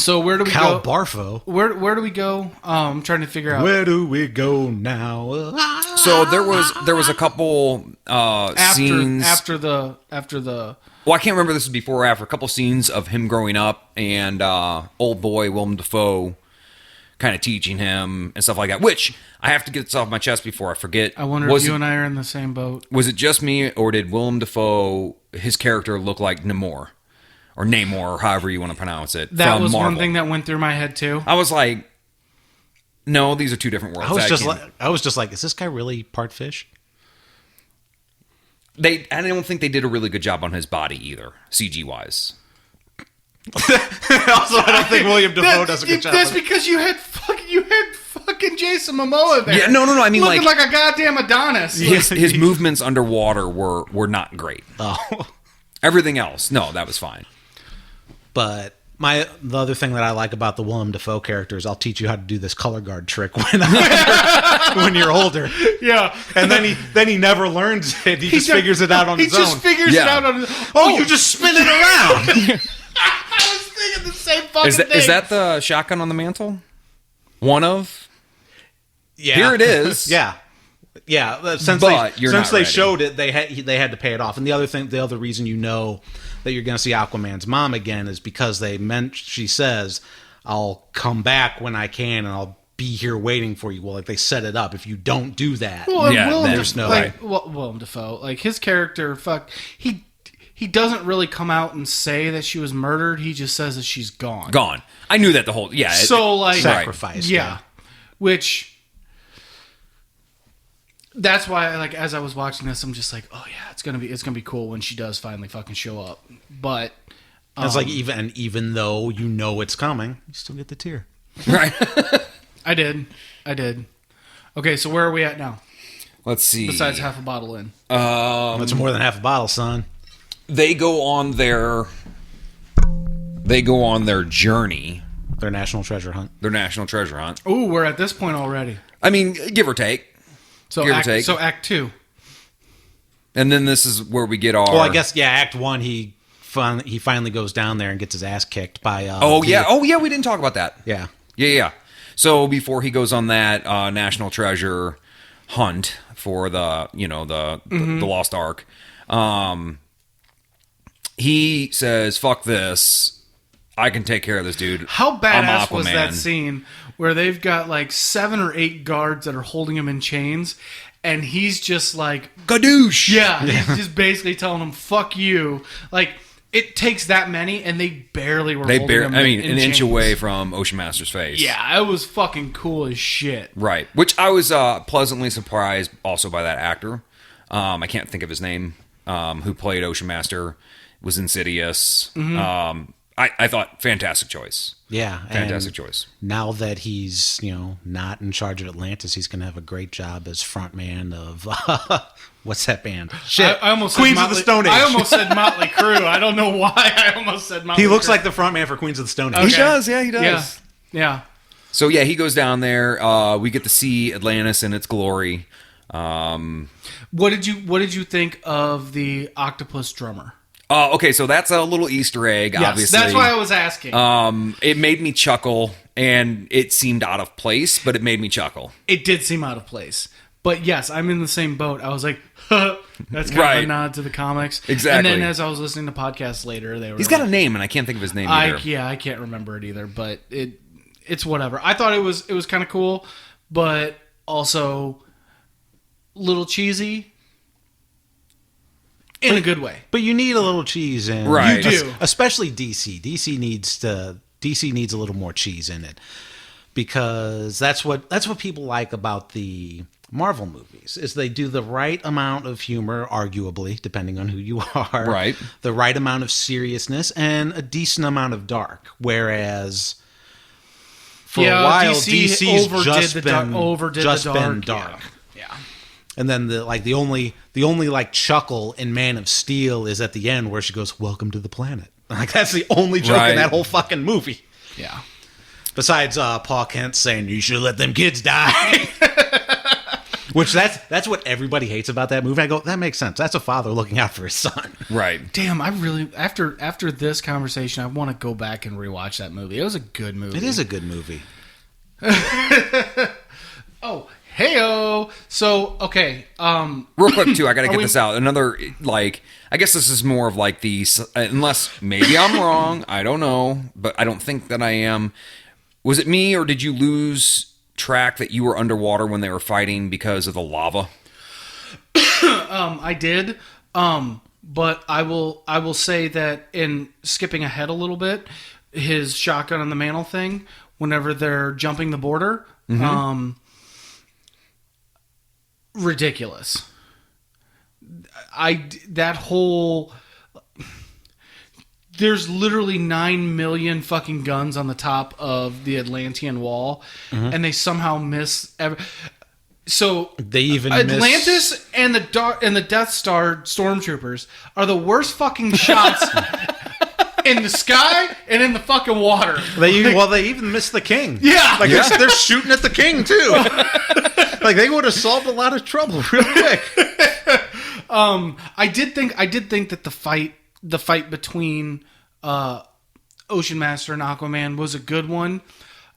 So where do we Cal go? Barfo. Where do we go? I'm trying to figure out. Where do we go now? So there was a couple scenes after the. Well, I can't remember if this was before or after. A couple scenes of him growing up and old boy Willem Dafoe kind of teaching him and stuff like that. Which I have to get this off my chest before I forget. I wonder if you and I are in the same boat. Was it just me, or did Willem Dafoe, his character, look like Namor? Or Namor, or however you want to pronounce it. That from was Marvel. one thing that went through my head too. I was like, no, these are two different worlds. I was just like, is this guy really part fish? I don't think they did a really good job on his body either, CG wise. Also, I don't think William Dafoe does a good job. That's because you had fucking Jason Momoa there. Yeah, no. I mean, looking like a goddamn Adonis. His movements underwater were not great. Oh. Everything else, no, that was fine. But the other thing that I like about the Willem Dafoe character is I'll teach you how to do this color guard trick when you're older. Yeah, and then he never learns it. He just figures it out on his own. He just figures it out on his own. Oh, you just spin it around. I was thinking the same fucking thing. Is that the shotgun on the mantle? One of? Yeah. Here it is. Yeah. Since they showed it, they had to pay it off. And the other reason you know that you're going to see Aquaman's mom again is because she says, "I'll come back when I can, and I'll be here waiting for you." Well, like they set it up. If you don't do that, there's no way. Willem Dafoe, like his character, he doesn't really come out and say that she was murdered. He just says that she's gone. Gone. I knew that the whole sacrificed. Yeah. Which. That's why, as I was watching this, I'm just like, oh yeah, it's gonna be cool when she does finally fucking show up. But it's like even though you know it's coming, you still get the tear. Right. I did. Okay, so where are we at now? Let's see. Besides half a bottle in, That's more than half a bottle, son. They go on their journey. Their national treasure hunt. Ooh, we're at this point already. I mean, give or take. So Act 2. And then this is where we get our... Well, I guess, Act 1, he finally goes down there and gets his ass kicked by... we didn't talk about that. Yeah. Yeah. So before he goes on that national treasure hunt for the Lost Ark, he says, fuck this. I can take care of this dude. How badass was that scene where they've got like 7 or 8 guards that are holding him in chains, and he's just like... Gadoosh! Yeah, he's just basically telling them, fuck you. Like, it takes that many, and they barely were holding him in an inch chains. away from Ocean Master's face. Yeah, it was fucking cool as shit. Right. Which I was pleasantly surprised also by that actor. I can't think of his name. Who played Ocean Master, was Insidious. Mm-hmm. I thought fantastic choice. Yeah. Fantastic choice. Now that he's, not in charge of Atlantis, he's going to have a great job as frontman of, what's that band? Shit. I almost Queens said of the Stone Age. I almost said Motley Crue. I don't know why I almost said Motley Crue. He looks like the frontman for Queens of the Stone Age. Okay. He does, yeah, he does. Yeah. So, he goes down there. We get to see Atlantis in its glory. What did you think of the octopus drummer? Okay, so that's a little Easter egg, yes, obviously. That's why I was asking. It made me chuckle, and it seemed out of place, but it made me chuckle. It did seem out of place. But yes, I'm in the same boat. I was like, that's kind of a nod to the comics. Exactly. And then as I was listening to podcasts later, He's got a name, and I can't think of his name either. I can't remember it either, but it's whatever. I thought it was kind of cool, but also a little cheesy. In a good way. But you need a little cheese in. Right. You do. Especially DC. DC needs a little more cheese in it. Because that's what people like about the Marvel movies, is they do the right amount of humor, arguably, depending on who you are. Right. The right amount of seriousness and a decent amount of dark. Whereas for a while DC's just been dark. Yeah. And then the only chuckle in Man of Steel is at the end where she goes, "Welcome to the planet." Like that's the only joke in that whole fucking movie. Yeah. Besides Paul Kent saying, "You should let them kids die." Which that's what everybody hates about that movie. I go, that makes sense. That's a father looking out for his son. Right. Damn, I really after this conversation, I want to go back and rewatch that movie. It was a good movie. It is a good movie. Oh, heyo. So, okay. Real quick, too, I got to get this out. Another, like, I guess this is more of like the, unless maybe I'm wrong, I don't know, but I don't think that I am. Was it me, or did you lose track that you were underwater when they were fighting because of the lava? I did. But I will say that in skipping ahead a little bit, his shotgun on the mantle thing, whenever they're jumping the border, ridiculous. That whole, there's literally 9 million fucking guns on the top of the Atlantean wall, and they somehow miss so they even Atlantis and the Death Star stormtroopers are the worst fucking shots in the sky and in the fucking water. They even missed the king. Yeah. Like they're shooting at the king too. Like they would have solved a lot of trouble real quick. I did think that the fight between Ocean Master and Aquaman was a good one.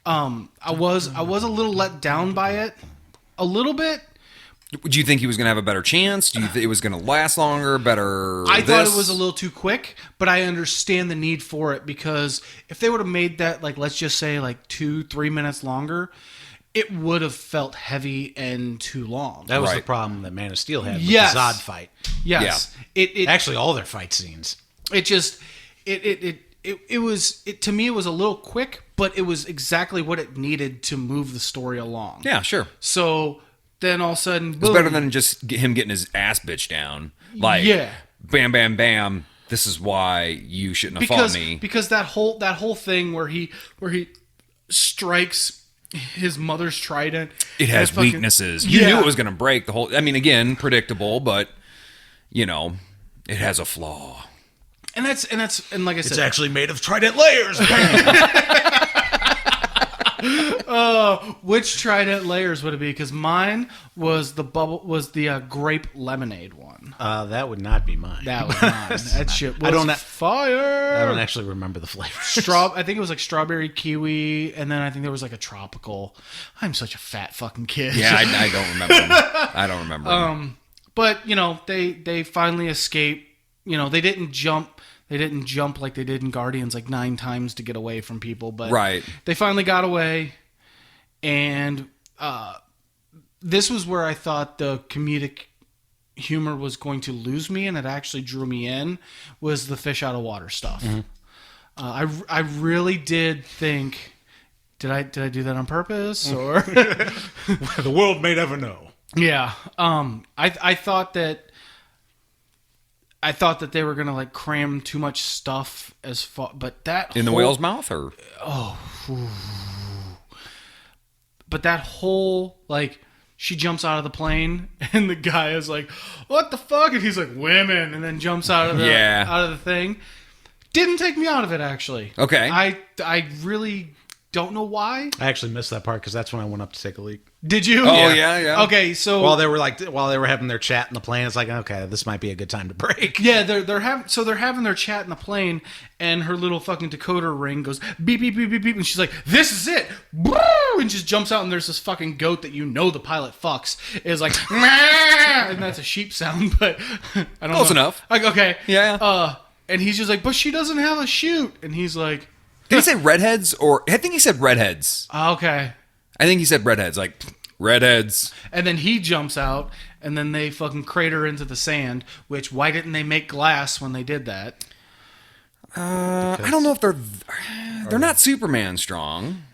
I was a little let down by it. A little bit. Do you think he was going to have a better chance? Do you think it was going to last longer, better? I thought it was a little too quick, but I understand the need for it, because if they would have made that, like, let's just say like 2-3 minutes longer, it would have felt heavy and too long. That was the problem that Man of Steel had with the Zod fight. Yes. Yeah. It actually all their fight scenes. It just it was to me it was a little quick, but it was exactly what it needed to move the story along. Yeah, sure. So then all of a sudden, boom. It's better than just him getting his ass bitched down. Like, bam, bam, bam. This is why you shouldn't have fought me. Because that whole thing where he strikes his mother's trident. It has weaknesses. You knew it was going to break the whole. I mean, again, predictable, but you know, it has a flaw. And like I said, it's actually made of trident layers. Which trident layers would it be? Because mine was the grape lemonade one. That would not be mine. That was mine. That shit was fire. I don't actually remember the flavor. I think it was like strawberry kiwi, and then I think there was like a tropical. I'm such a fat fucking kid. Yeah, I don't remember them. I don't remember them. But you know, they finally escape. You know, they didn't jump. They didn't jump like they did in Guardians, like 9 times to get away from people. But they finally got away. And this was where I thought the comedic humor was going to lose me, and it actually drew me in, was the fish out of water stuff. I really did think, did I do that on purpose? Or the world may never know. Yeah. I thought that they were gonna like cram too much stuff but that in the whale's mouth, or but that whole, like, she jumps out of the plane and the guy is like, "What the fuck?" and he's like, "Women," and then jumps out of the thing. Didn't take me out of it, actually. Okay. I really don't know why. I actually missed that part because that's when I went up to take a leak. Did you? Oh yeah. Okay, so while they were having their chat in the plane, it's like, okay, this might be a good time to break. Yeah, they're having their chat in the plane, and her little fucking decoder ring goes beep beep beep beep beep, and she's like, "This is it," and just jumps out, and there's this fucking goat that the pilot fucks is like, and that's a sheep sound, but I don't know. Close enough. Like, okay, yeah. And he's just like, "But she doesn't have a chute," and he's like, did he say redheads? Or I think he said redheads. Okay. I think he said redheads, like redheads. And then he jumps out, and then they fucking crater into the sand. Which, why didn't they make glass when they did that? I don't know if they're not Superman strong.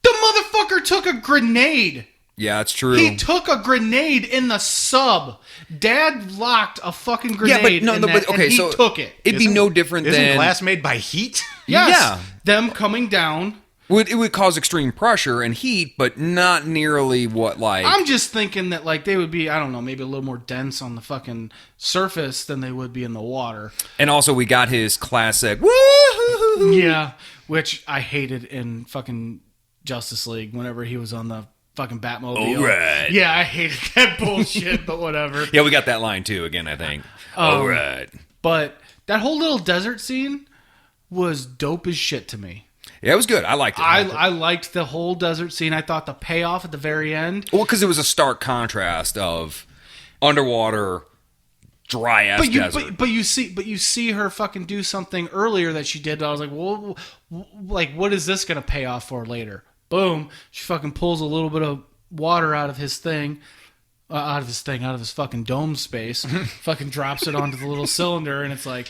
The motherfucker took a grenade. Yeah, that's true. He took a grenade in the sub. Dad locked a fucking grenade and he took it. It'd be no different than... Isn't glass made by heat? Yes. Yeah. Them coming down. It would cause extreme pressure and heat, but not nearly what, like... I'm just thinking that, like, they would be, I don't know, maybe a little more dense on the fucking surface than they would be in the water. And also, we got his classic, woo! Yeah, which I hated in fucking Justice League whenever he was on the fucking Batmobile. All right. Yeah, I hated that bullshit, but whatever. Yeah, we got that line too. Again, I think. All right. But that whole little desert scene was dope as shit to me. Yeah, it was good. I liked it. I liked the whole desert scene. I thought the payoff at the very end. Well, because it was a stark contrast of underwater, dry ass desert. But you see her fucking do something earlier that she did. And I was like, well, like, what is this gonna pay off for later? Boom! She fucking pulls a little bit of water out of his thing. Out of his fucking dome space, fucking drops it onto the little cylinder, and it's like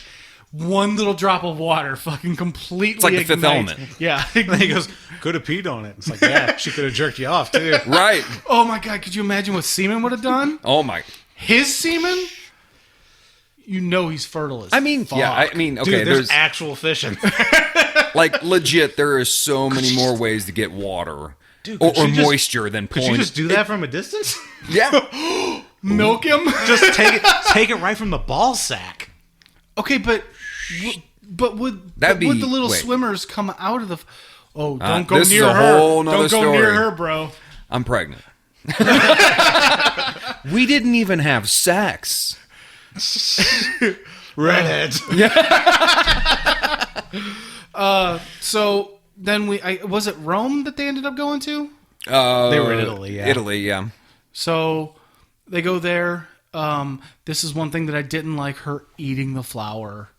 one little drop of water fucking completely It's like the Fifth ignites. Element. Yeah. And he goes, could have peed on it. It's like, yeah, she could have jerked you off too. Right. Oh my God, could you imagine what semen would have done? Oh my. His semen? You know he's fertile as fuck. Yeah, I mean, okay, Dude, there's actual fishing. like legit, there is so many more ways to get water. Dude, or could you moisture than Could pulling. you just do that from a distance? Yeah. Milk him? Just take it right from the ball sack. Okay, but would That'd would be- the little wait. swimmers come out of the... Oh, don't go this is near a her. whole nother Don't go near story. her, bro. I'm pregnant. We didn't even have sex. Redheads. So then was it Rome that they ended up going to? They were in Italy, yeah. Italy, yeah. So they go there. This is one thing that I didn't like, her eating the flower.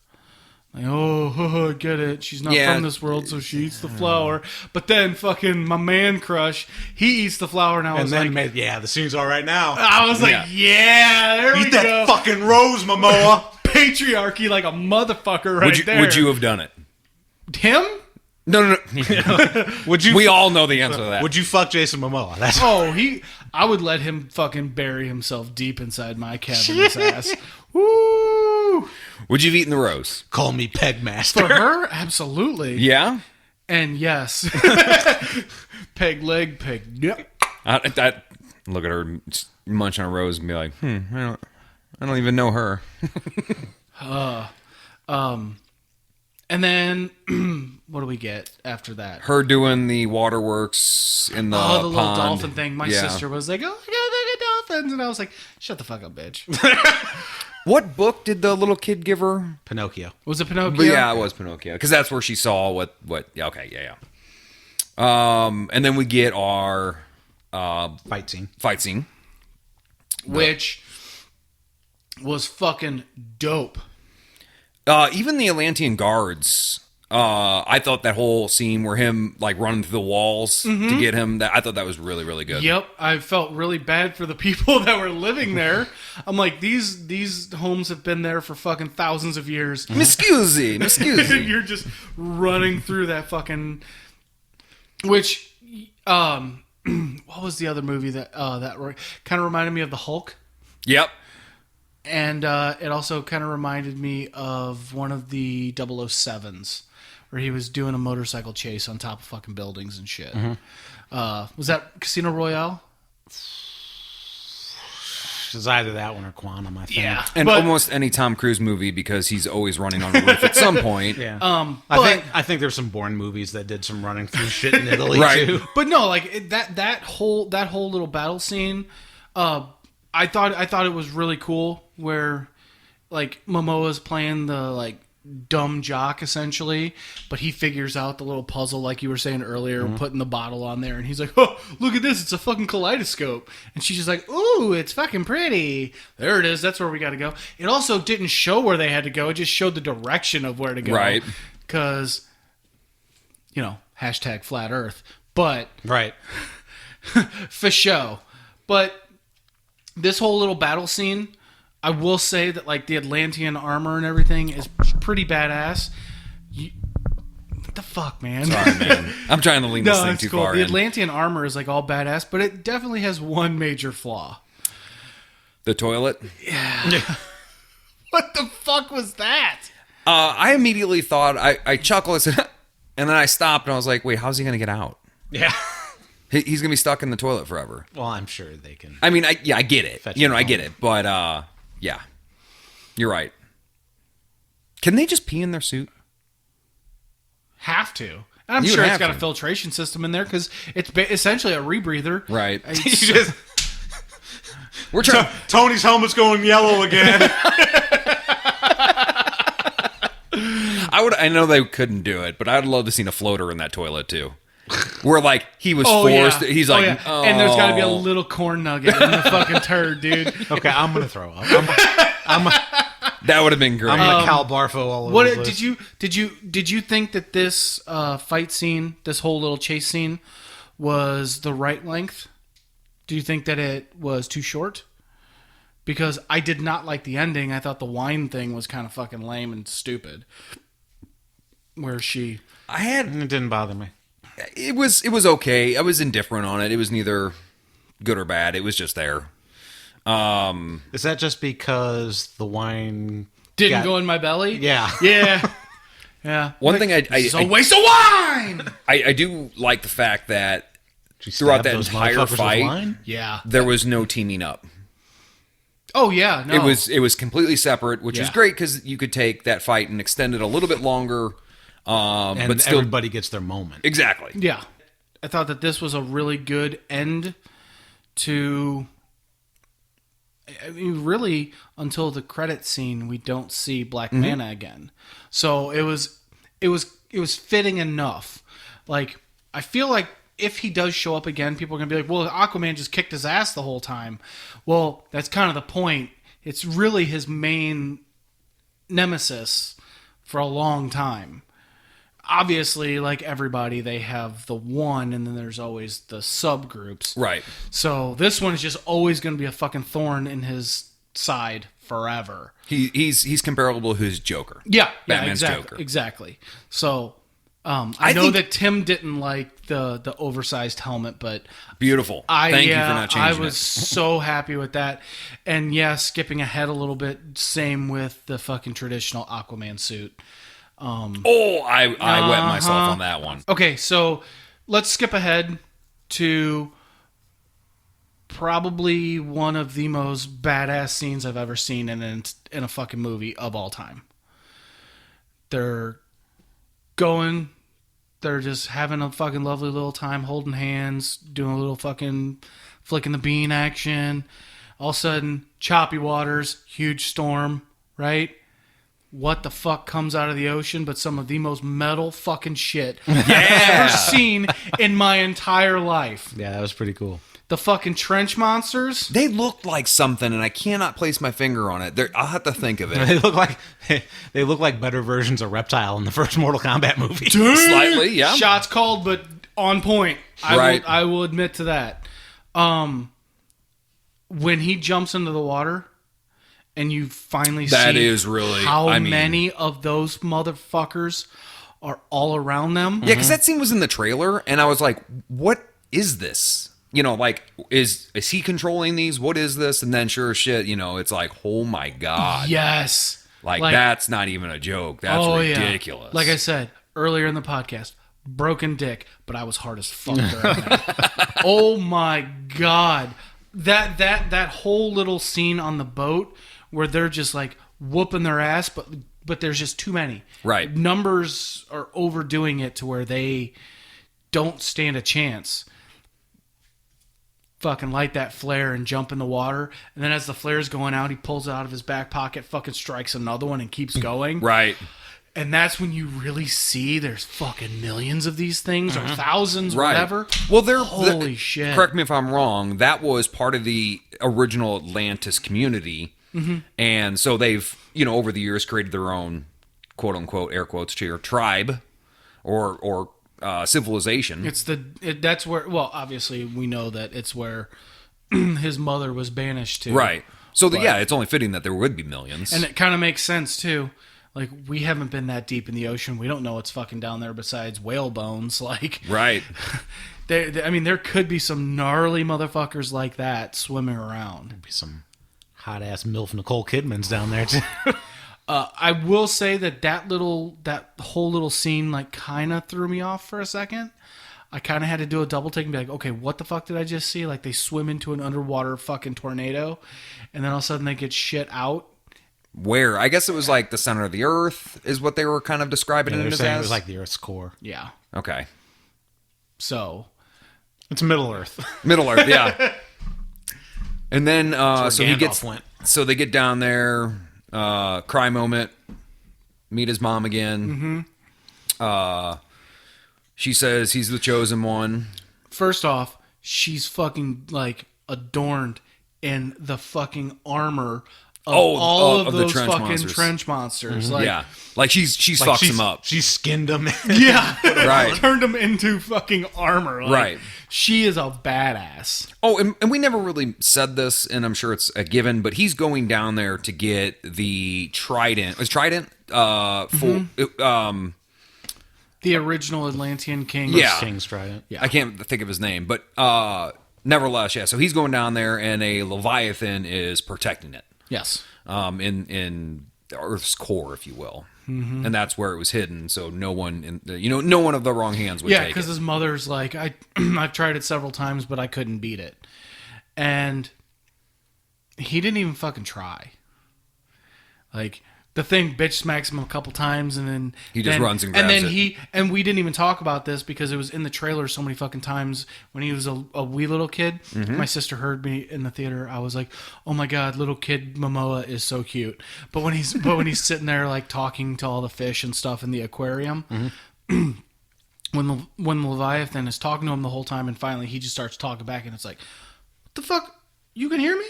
Like, I get it. She's not Yeah. from this world, so she eats the flower. But then fucking my man crush, he eats the flower, and I was like, the scene's all right now. I was like, yeah, there we Eat that go. fucking rose, Momoa. Patriarchy like a motherfucker right there. Would you have done it? Him? No. Would you? We all know the answer to that. Would you fuck Jason Momoa? That's I would let him fucking bury himself deep inside my cabin's ass. Woo! Would you have eaten the rose? Call me Pegmaster. For her, absolutely. Yeah. And yes. Peg leg, peg. Yep. I look at her munch on a rose and be like, I don't even know her. And then what do we get after that? Her doing the waterworks in the the pond. little dolphin thing. My Yeah. sister was like, "Oh my god, look at dolphins!" And I was like, "Shut the fuck up, bitch." What book did the little kid give her? Pinocchio. Was it Pinocchio? But yeah, it was Pinocchio because that's where she saw what. Yeah, okay, yeah. And then we get our Fight scene. fight scene. Which was fucking dope. Even the Atlantean guards. I thought that whole scene where him like running through the walls to get him. I thought that was really, really good. Yep, I felt really bad for the people that were living there. I'm like, these homes have been there for fucking thousands of years. M'scusi. You're just running through that fucking. Which, what was the other movie that kind of reminded me of the Hulk? Yep. And it also kind of reminded me of one of the 007s, where he was doing a motorcycle chase on top of fucking buildings and shit. Was that Casino Royale? It's either that one or Quantum, I think. Yeah. And But- almost any Tom Cruise movie because he's always running on a roof at some point. Yeah. But- I think there's some Bourne movies that did some running through shit in Italy Right. too. But no, like that whole little battle scene, I thought it was really cool where like Momoa's playing the like dumb jock essentially, but he figures out the little puzzle like you were saying earlier, putting the bottle on there, and he's like, "Oh, look at this! It's a fucking kaleidoscope." And she's just like, "Ooh, it's fucking pretty." There it is. That's where we got to go. It also didn't show where they had to go. It just showed the direction of where to go. Right. Because, hashtag flat Earth, but. Right. For show. But this whole little battle scene, I will say that like the Atlantean armor and everything is pretty badass. What the fuck, man? Sorry, man. I'm trying to lean this thing it's too cool. far The in. Atlantean armor is like all badass, but it definitely has one major flaw. The toilet. What the fuck was that? I immediately thought, I chuckled, I said, and then I stopped and I was like, wait, how's he going to get out? Yeah. He's going to be stuck in the toilet forever. Well, I'm sure they can. I mean, I get it. Fetch I him get home. it. But, yeah. You're right. Can they just pee in their suit? Have to. And I'm You would sure it's have got to. a filtration system in there because it's essentially a rebreather. Right. You just We're trying. Tony's helmet's going yellow again. I know they couldn't do it, but I'd love to see a floater in that toilet too. Where like he was Oh, forced. yeah. He's like, and there's got to be a "Oh." little corn nugget in the fucking turd, dude. Okay, I'm gonna throw up. That would have been great. I'm gonna Cal Barfo all over. What the place. did you think that this fight scene, this whole little chase scene, was the right length? Do you think that it was too short? Because I did not like the ending. I thought the wine thing was kind of fucking lame and stupid. Where she, It didn't bother me. It was okay. I was indifferent on it. It was neither good or bad. It was just there. Is that just because the wine didn't go in my belly. Yeah. Yeah. Yeah. One thing It's a waste of wine. I do like the fact that She throughout stabbed that those entire motherfuckers with fight, wine? Yeah. there was no teaming up. Oh yeah. No. It was completely separate, which is Yeah. great because you could take that fight and extend it a little bit longer. And But still, everybody gets their moment. exactly. Yeah. I thought that this was a really good end to. I mean, really, until the credit scene, we don't see Black Manta again. So it was fitting enough. Like, I feel like if he does show up again, people are gonna be like, "Well, Aquaman just kicked his ass the whole time." Well, that's kind of the point. It's really his main nemesis for a long time. Obviously, like everybody, they have the one, and then there's always the subgroups. Right. So this one is just always going to be a fucking thorn in his side forever. He's comparable to his Joker. Yeah, Batman's exactly, Joker. exactly. So I I know think- that Tim didn't like the oversized helmet, but Beautiful. Thank you for not I changing was it. so happy with that. And yeah, skipping ahead a little bit, same with the fucking traditional Aquaman suit. Oh, I wet myself on that one. Okay, so let's skip ahead to probably one of the most badass scenes I've ever seen in a fucking movie of all time. They're just having a fucking lovely little time, holding hands, doing a little fucking flicking the bean action. All of a sudden, choppy waters, huge storm, right? What the fuck comes out of the ocean but some of the most metal fucking shit I've ever seen in my entire life. Yeah, that was pretty cool. The fucking trench monsters. They looked like something, and I cannot place my finger on it. I'll have to think of it. They look like better versions of Reptile in the first Mortal Kombat movie. Slightly, yeah. Shots called, but on point. Right. I will admit to that. When he jumps into the water and you finally That see is really- how I mean- many of those motherfuckers are all around them. Yeah, because that scene was in the trailer, and I was like, "What is this?" You know, like, is he controlling these? What is this? And then, sure as shit, you know, it's like, oh my god, Yes. like that's not even a joke. That's ridiculous. Yeah. Like I said earlier in the podcast, broken dick, but I was hard as fuck during that. Oh my god. That whole little scene on the boat where they're just like whooping their ass, but there's just too many. Right. Numbers are overdoing it to where they don't stand a chance. Fucking light that flare and jump in the water, and then as the flare's going out, he pulls it out of his back pocket, fucking strikes another one and keeps going. right. And that's when you really see there's fucking millions of these things or thousands, Right. whatever. Well, Holy shit. Correct me if I'm wrong. That was part of the original Atlantis community, and so they've, you know, over the years created their own quote unquote air quotes here tribe or civilization. That's where. Well, obviously we know that it's where his mother was banished to. Right. So yeah, it's only fitting that there would be millions. And it kind of makes sense too. Like, we haven't been that deep in the ocean. We don't know what's fucking down there besides whale bones. Like, right. I mean, there could be some gnarly motherfuckers like that swimming around. Be some hot ass MILF Nicole Kidman's down there too. I will say that whole little scene like kind of threw me off for a second. I kind of had to do a double take and be like, okay, what the fuck did I just see? Like, they swim into an underwater fucking tornado, and then all of a sudden they get shit out, where. I guess it was like the center of the Earth is what they were kind of describing They're it saying it as. was like the Earth's core. Yeah. Okay. So It's Middle Earth. Middle Earth, yeah. And then That's so where he gets Gandalf went. so they get down there, cry moment, meet his mom again. She says he's the chosen one. first off, she's fucking like adorned in the fucking armor of all of the those trench fucking monsters. trench monsters. Like, Yeah, like she's Like fucks him up. She skinned him. yeah, Right. turned him into fucking armor. Like, Right. She is a badass. Oh, and we never really said this, and I'm sure it's a given, but he's going down there to get the trident. Was trident? The original Atlantean king. Yeah. King's Trident. Yeah. I can't think of his name, but nevertheless, yeah. So he's going down there, and a Leviathan is protecting it. Yes. In the Earth's core, if you will, and that's where it was hidden. So no one, no one of the wrong hands would Yeah, take because it. his mother's like, I've tried it several times, but I couldn't beat it. And he didn't even fucking try. Like, the thing bitch smacks him a couple times, and then He just runs and grabs then it. and we didn't even talk about this because it was in the trailer so many fucking times when he was a wee little kid. Mm-hmm. My sister heard me in the theater. I was like, "Oh my god, little kid Momoa is so cute." But when he's sitting there like talking to all the fish and stuff in the aquarium, Mm-hmm. when Leviathan is talking to him the whole time, and finally he just starts talking back, and it's like, "What the fuck? You can hear me?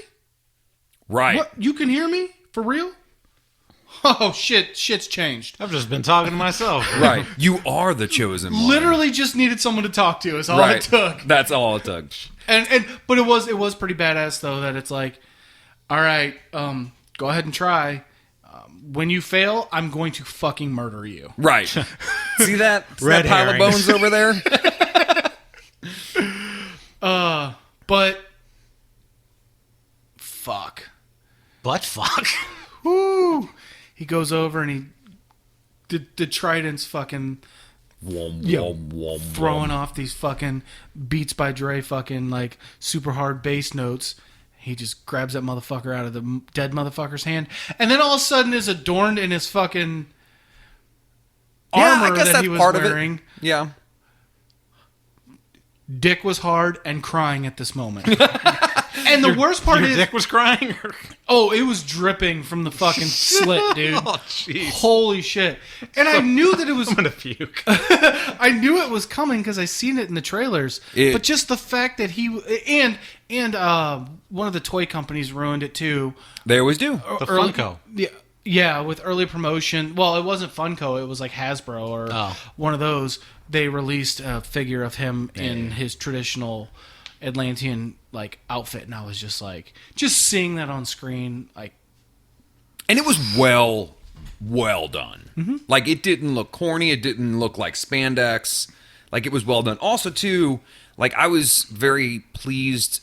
Right. What? You can hear me? For real?" Oh shit! Shit's changed. I've just been talking to myself. Right. You are the chosen one. Literally, just needed someone to talk to. Is all Right. it took. That's all it took. But it was pretty badass though. That it's like, all right, go ahead and try. When you fail, I'm going to fucking murder you. Right. See that? Red that pile of herrings. bones over there? But fuck. But fuck. Woo! He goes over and the trident's fucking Wom, Yeah. wom, wom, throwing wom. off these fucking Beats by Dre fucking like super hard bass notes. He just grabs that motherfucker out of the dead motherfucker's hand, and then all of a sudden is adorned in his fucking Yeah, I armor guess that that's he was part of wearing. it. Yeah. Dick was hard and crying at this moment. And the worst part Your is, dick was crying? oh, it was dripping from the fucking slit, dude. Oh, jeez. Holy shit! And I knew that it was. I'm gonna puke. I knew it was coming because I seen it in the trailers. But just the fact that he and one of the toy companies ruined it too. They always do. The Funko. Yeah, with early promotion. Well, it wasn't Funko. It was like Hasbro or one of those. They released a figure of him in his traditional Atlantean like outfit, and I was just like, just seeing that on screen, like, And it was well done. Like, it didn't look corny. It didn't look like spandex. Like, it was well done. Also, too, like, I was very pleased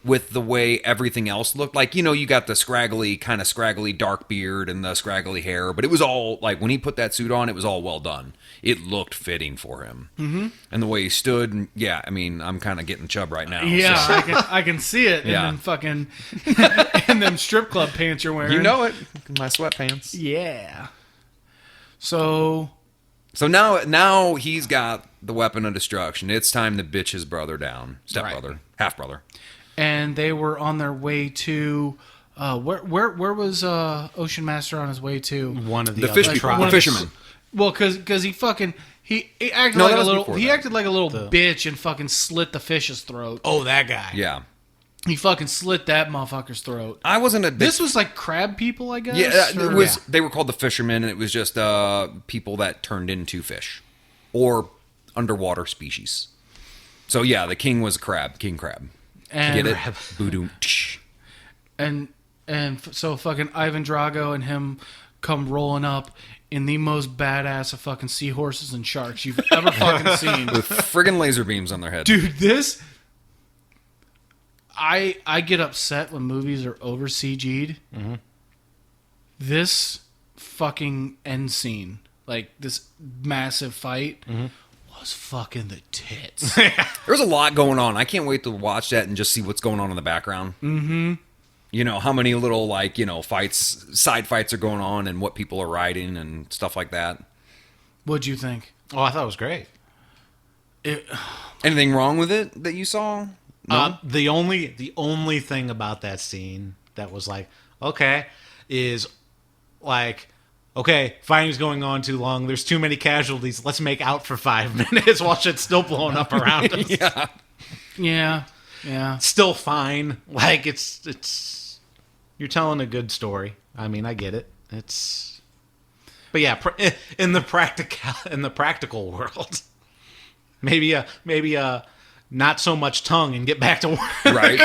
with the way everything else looked. Like, you got the kind of scraggly dark beard and the scraggly hair, but it was all, like, when he put that suit on, it was all well done. It looked fitting for him. Mm-hmm. And the way he stood, and yeah, I mean, I'm kind of getting chub right now. yeah, so. I can see it. Yeah. And then fucking and them strip club pants you're wearing. You know it. My sweatpants. Yeah. So now he's got the weapon of destruction. It's time to bitch his brother down. Stepbrother. Half-brother. and they were on their way to where was Ocean Master on his way to? One of the, The other fish people. tribes. The fisherman. Well, because he acted No, like that a was little before he that. acted like a little bitch and fucking slit the fish's throat. Oh, that guy. Yeah. He fucking slit that motherfucker's throat. I wasn't a big... This was like crab people, I guess. Yeah, or- it was. They were called the fishermen, and it was just people that turned into fish or underwater species. So yeah, the king was a crab, king crab. and Get it? Boodoo. So fucking Ivan Drago and him come rolling up in the most badass of fucking seahorses and sharks you've ever fucking seen. With friggin' laser beams on their head. Dude, this I get upset when movies are over CG'd. Mm-hmm. This fucking end scene, like this massive fight, was fucking the tits. There's a lot going on. I can't wait to watch that and just see what's going on in the background. Mm-hmm. how many little side fights are going on and what people are riding and stuff like that. What'd you think? Oh, I thought it was great. Anything wrong with it that you saw? No? The only thing about that scene that was like, okay, is like, okay, fighting's going on too long. There's too many casualties. Let's make out for 5 minutes while shit's still blowing up around us. Yeah. Still fine. Like it's you're telling a good story. I mean, I get it. But yeah, in the practical world, maybe not so much tongue and get back to work. Right.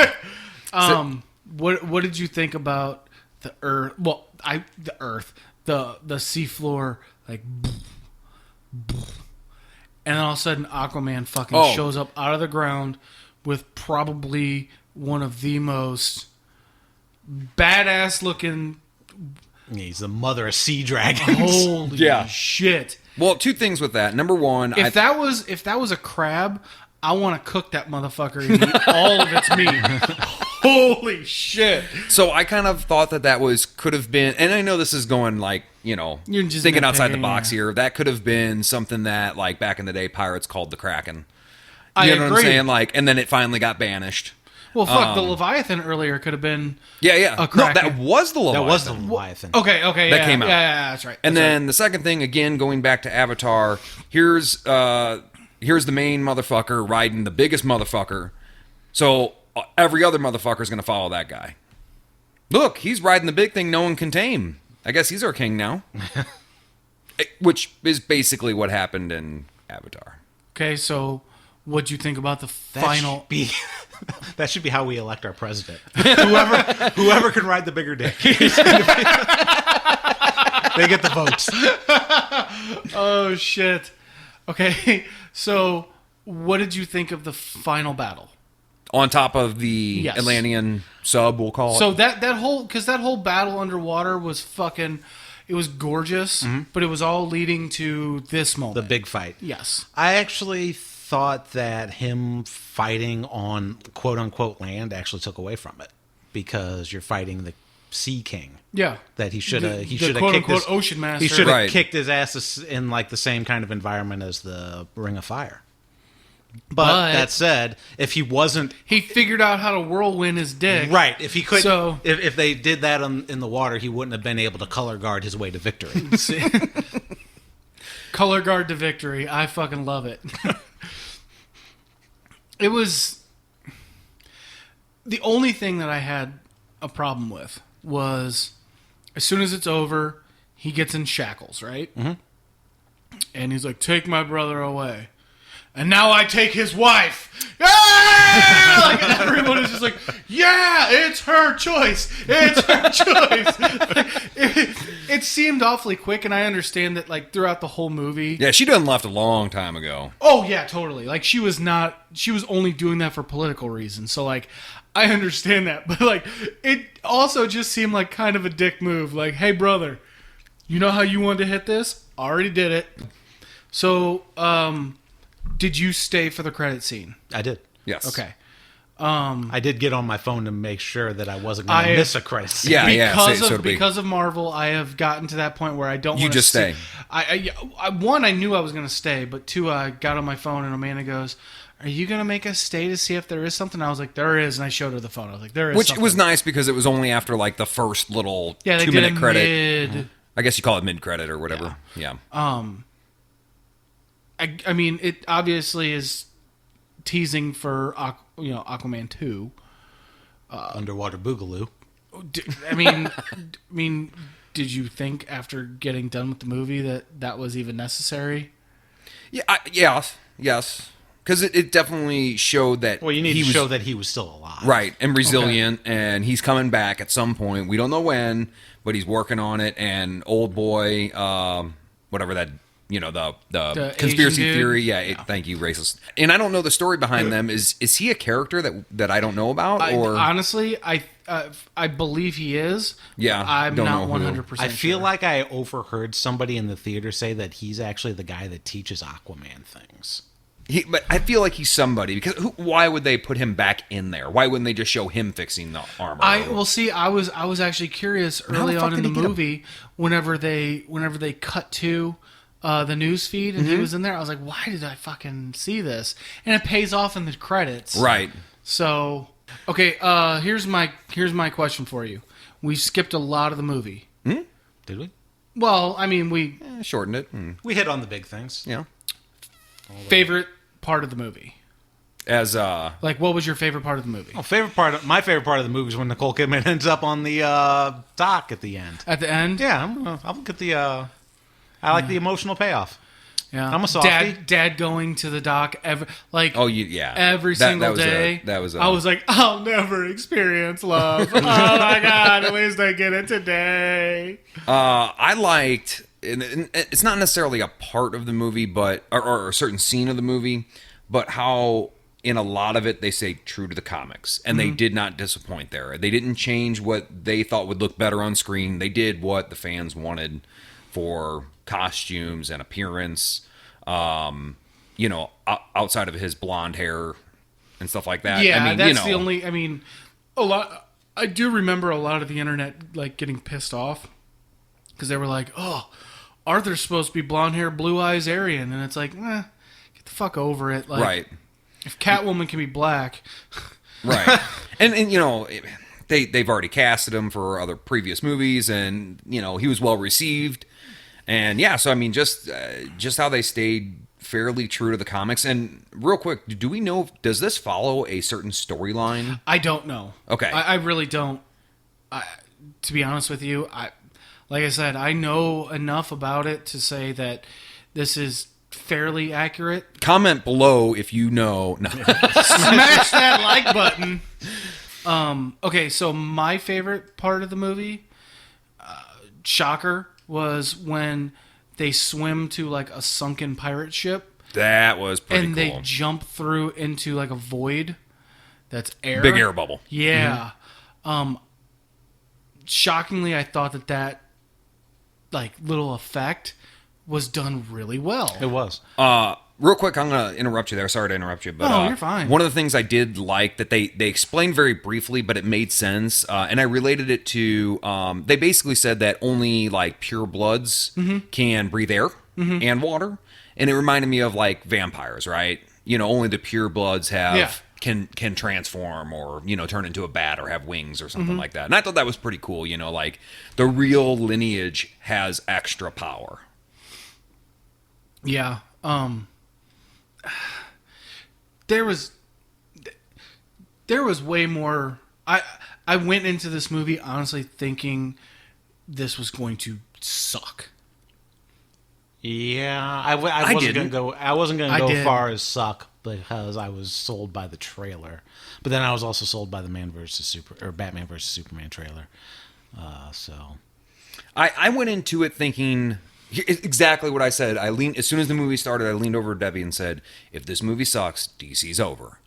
What did you think about the Earth? Well, the Earth, the seafloor, like, and then all of a sudden Aquaman fucking shows up out of the ground with probably one of the most badass looking. He's the mother of sea dragons. Holy shit! Well, two things with that. Number one, if that was a crab, I want to cook that motherfucker and eat all of its meat. Holy shit! So I kind of thought that could have been, and I know this is going You're just thinking outside the box here. That could have been something that back in the day pirates called the Kraken. You know what I'm saying? And then it finally got banished. Well, fuck, the Leviathan earlier could have been a Kraken. No, that was the Leviathan. That was the Leviathan. Okay, that came out. Yeah, that's right. And then the second thing, again, going back to Avatar, here's the main motherfucker riding the biggest motherfucker. So every other motherfucker is going to follow that guy. Look, he's riding the big thing no one can tame. I guess he's our king now. Which is basically what happened in Avatar. Okay, so what'd you think about the final... That should be how we elect our president. Whoever can ride the bigger dick. They get the votes. Oh, shit. Okay, so what did you think of the final battle? On top of the Atlantean sub, we'll call it. So that whole battle underwater was fucking... It was gorgeous, but it was all leading to this moment. The big fight. Yes. I actually thought that him fighting on quote-unquote land actually took away from it. Because you're fighting the Sea King. Yeah. That he should have quote-unquote ocean master. He should have kicked his ass in the same kind of environment as the Ring of Fire. But that said, if he wasn't... He figured out how to whirlwind his dick. Right. If he could... So, if they did that in the water, he wouldn't have been able to color guard his way to victory. Color guard to victory. I fucking love it. It was... The only thing that I had a problem with was as soon as it's over, he gets in shackles, right? Mm-hmm. And he's like, take my brother away. And now I take his wife. Ah! Like everyone is just like, yeah, it's her choice. It's her choice. It seemed awfully quick, and I understand that throughout the whole movie. Yeah, she done left a long time ago. Oh yeah, totally. She was only doing that for political reasons. So I understand that, but it also just seemed like kind of a dick move. Like, hey brother, you know how you wanted to hit this? Already did it. So, did you stay for the credit scene? I did. Yes. Okay. I did get on my phone to make sure that I wasn't going to miss a credit scene. Yeah, because of Marvel, I have gotten to that point where I don't want to... You just stay. One, I knew I was going to stay, but two, I got on my phone and Amanda goes, are you going to make us stay to see if there is something? I was like, there is, and I showed her the phone. I was like, there is something. Which was nice because it was only after the first little 2-minute credit. I guess you call it mid-credit or whatever. Yeah. I mean, it obviously is teasing for Aquaman 2. Underwater Boogaloo. I mean, did you think after getting done with the movie that was even necessary? Yeah, yes. Because it definitely showed that... Well, you need to show that he was still alive. Right, and resilient, and he's coming back at some point. We don't know when, but he's working on it, and old boy, whatever that... the conspiracy theory. Yeah, thank you, racist. And I don't know the story behind them. Is he a character that I don't know about? Or honestly, I believe he is. Yeah, I'm not 100%. I feel like I overheard somebody in the theater say that he's actually the guy that teaches Aquaman things. But I feel like he's somebody because why would they put him back in there? Why wouldn't they just show him fixing the armor? I was actually curious early on in the movie whenever they cut to the news feed and he was in there. I was like, why did I fucking see this? And it pays off in the credits, right? So okay, here's my question for you. We skipped a lot of the movie. Did we? Well, I mean, we Shortened it. We hit on the big things. Yeah. Favorite part of the movie? As Like, what was your favorite part of the movie? My favorite part of the movie is when Nicole Kidman ends up on the dock at the end. At the end? Yeah, I'll look at the. I like the emotional payoff. Yeah, I'm a softie. Dad going to the dock every yeah. every single day. I was like, I'll never experience love. Oh my god! At least I get it today. I liked. And it's not necessarily a part of the movie, but or a certain scene of the movie, but how in a lot of it they stay true to the comics, and they did not disappoint there. They didn't change what they thought would look better on screen. They did what the fans wanted for costumes and appearance. Outside of his blonde hair and stuff like that. Yeah, I mean, that's the only. I mean, a lot. I do remember a lot of the internet like getting pissed off because they were like, "Oh, Arthur's supposed to be blonde hair, blue eyes, Aryan," and it's like, get the fuck over it. Like, right. If Catwoman can be black, right? and they've already casted him for other previous movies, and he was well received. And yeah, so I mean, just how they stayed fairly true to the comics. And real quick, do we know, does this follow a certain storyline? I don't know. Okay, I really don't. To be honest with you, like I said, I know enough about it to say that this is fairly accurate. Comment below if you know. No. Smash that like button. Okay, so my favorite part of the movie, shocker, was when they swim to like a sunken pirate ship. That was pretty and cool. And they jump through into like a void that's air. Big air bubble. Yeah. Shockingly, I thought that like little effect was done really well. It was. Real quick, I'm going to interrupt you there. Sorry to interrupt you. But, you're fine. One of the things I did like that they explained very briefly, but it made sense. And I related it to, they basically said that only like pure bloods can breathe air and water. And it reminded me of like vampires, right? Only the pure bloods can transform or, turn into a bat or have wings or something like that. And I thought that was pretty cool. Like the real lineage has extra power. Yeah. There was way more. I went into this movie honestly thinking this was going to suck. Yeah, I wasn't gonna go. I wasn't gonna go did. far as suck because I was sold by the trailer, but then I was also sold by the Batman versus Superman trailer. So I went into it thinking exactly what I said. As soon as the movie started, I leaned over to Debbie and said, "If this movie sucks, DC's over."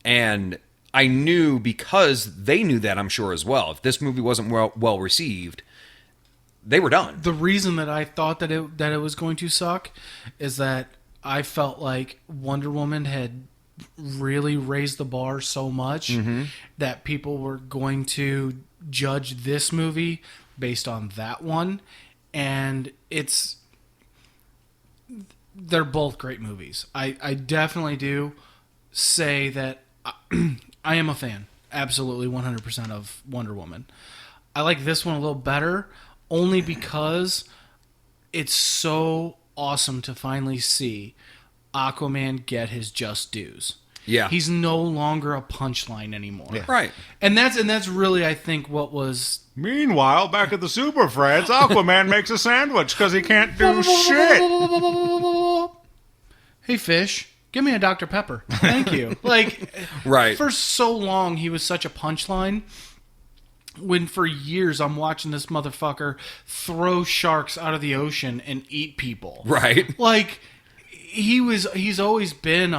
And I knew, because they knew that, I'm sure as well. If this movie wasn't well received, they were done. The reason that I thought that it was going to suck is that I felt like Wonder Woman had really raised the bar so much that people were going to judge this movie based on that one. And they're both great movies. I definitely do say that I am a fan, absolutely 100% of Wonder Woman. I like this one a little better, only because it's so awesome to finally see Aquaman get his just dues. Yeah. He's no longer a punchline anymore. Yeah. Right. And that's really, I think, what was... Meanwhile, back at the Super Friends, Aquaman makes a sandwich because he can't do shit. Hey, fish, give me a Dr. Pepper. Thank you. Like, right. For so long, he was such a punchline. When for years I'm watching this motherfucker throw sharks out of the ocean and eat people. Right. Like, he's always been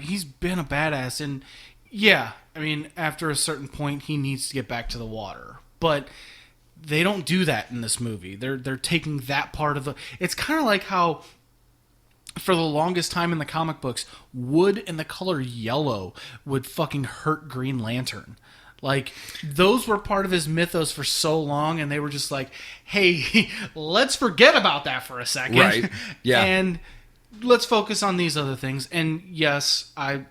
he's been a badass. And yeah, I mean, after a certain point, he needs to get back to the water. But they don't do that in this movie. They're taking that part of the... It's kind of like how for the longest time in the comic books, wood and the color yellow would fucking hurt Green Lantern. Like, those were part of his mythos for so long, and they were just like, hey, let's forget about that for a second. Right. Yeah. And let's focus on these other things. And yes, I'm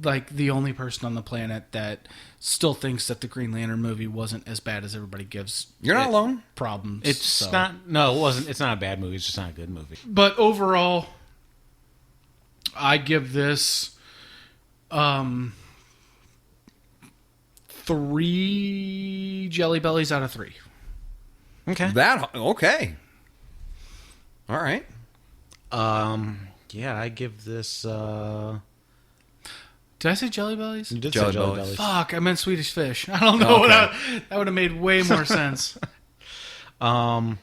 like the only person on the planet that still thinks that the Green Lantern movie wasn't as bad as everybody gives. You're not alone. Problems. It's not. No, it wasn't. It's not a bad movie. It's just not a good movie. But overall, I give this 3 Jelly Bellies out of 3. Okay. Okay. All right. Yeah, I give this. Did I say Jelly Bellies? You did Jelly say Jelly Bellies. Bellies. Fuck, I meant Swedish Fish. I don't know. Okay. That would have made way more sense. Yeah,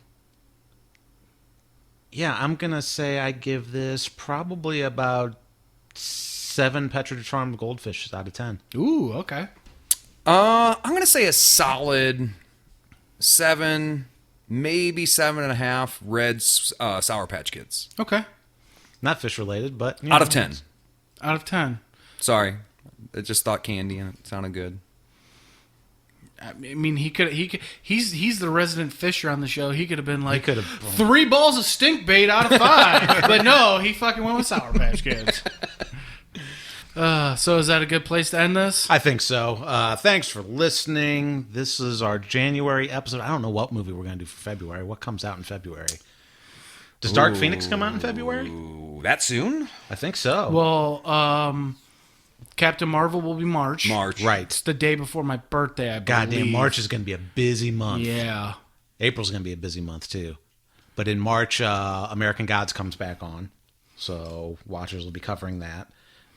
I'm gonna say I give this probably about 7 Petrodetron goldfishes out of 10. Ooh, okay. I'm gonna say a solid 7, maybe 7.5 red Sour Patch Kids. Okay. Not fish related, but Out of 10. Out of 10. Sorry, I just thought candy and it sounded good. I mean, he's the resident fisher on the show. He could have been like, could have- 3 balls of stink bait out of 5. But no, he fucking went with Sour Patch Kids. So is that a good place to end this? I think so. Thanks for listening. This is our January episode. I don't know what movie we're gonna do for February. What comes out in February? Does Dark Phoenix come out in February? Ooh, that soon? I think so. Well, Captain Marvel will be March. Right. It's the day before my birthday, I believe. Goddamn, March is gonna be a busy month. Yeah. April's gonna be a busy month too. But in March, American Gods comes back on, so Watchers will be covering that.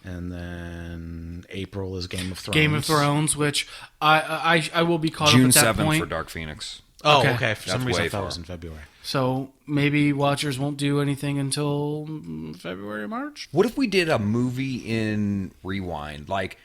And then April is Game of Thrones. Game of Thrones, which I will be caught June up at that 7th point. for Dark Phoenix. Oh, Okay. okay. For some That's reason, way I thought it far. was in February. So maybe Watchers won't do anything until February, March. What if we did a movie in Rewind, like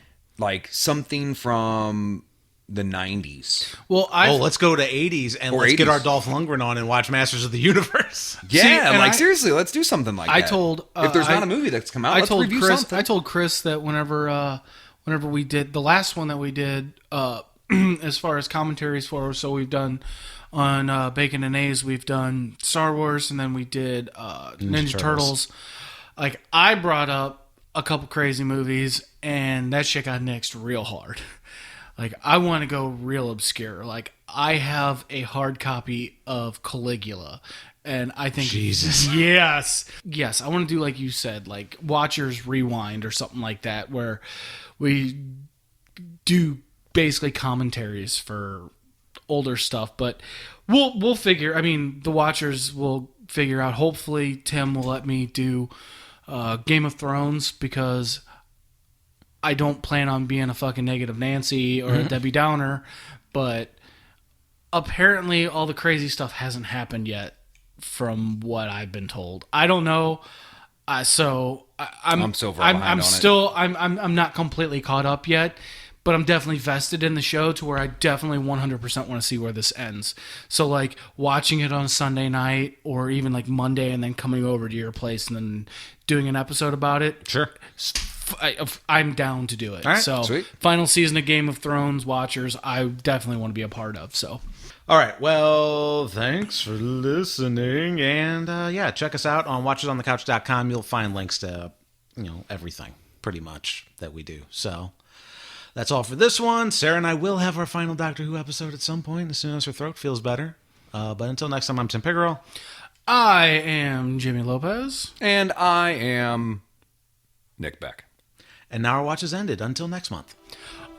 something from the 90s? Well, Let's go to 80s and Or let's get 80s. our Dolph Lundgren on and watch Masters of the Universe. Yeah, and seriously, let's do something like I that. told if there's I- not a movie that's come out, I let's told review Chris. something. I told Chris that whenever we did the last one that we did, as far as commentaries for, so we've done on Bacon and A's, we've done Star Wars, and then we did Ninja Turtles. Like, I brought up a couple crazy movies, and that shit got nixed real hard. Like, I want to go real obscure. Like, I have a hard copy of Caligula. And I think, Jesus. yes, I want to do like you said, like Watchers Rewind or something like that, where we do basically commentaries for older stuff. But we'll figure. I mean, the Watchers will figure out. Hopefully, Tim will let me do Game of Thrones, because I don't plan on being a fucking negative Nancy or a Debbie Downer. But apparently, all the crazy stuff hasn't happened yet, from what I've been told. I don't know. I'm so far behind on it. I'm not completely caught up yet, but I'm definitely vested in the show to where I definitely 100% want to see where this ends. So like watching it on Sunday night or even like Monday and then coming over to your place and then doing an episode about it. Sure. I'm down to do it. All right, so sweet. Final season of Game of Thrones Watchers, I definitely want to be a part of. So All right. Well, thanks for listening. And check us out on watchersonthecouch.com. You'll find links to, everything pretty much that we do. So that's all for this one. Sarah and I will have our final Doctor Who episode at some point as soon as her throat feels better. But until next time, I'm Tim Pickerel. I am Jimmy Lopez. And I am Nick Beck. And now our watch is ended. Until next month.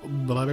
Bye.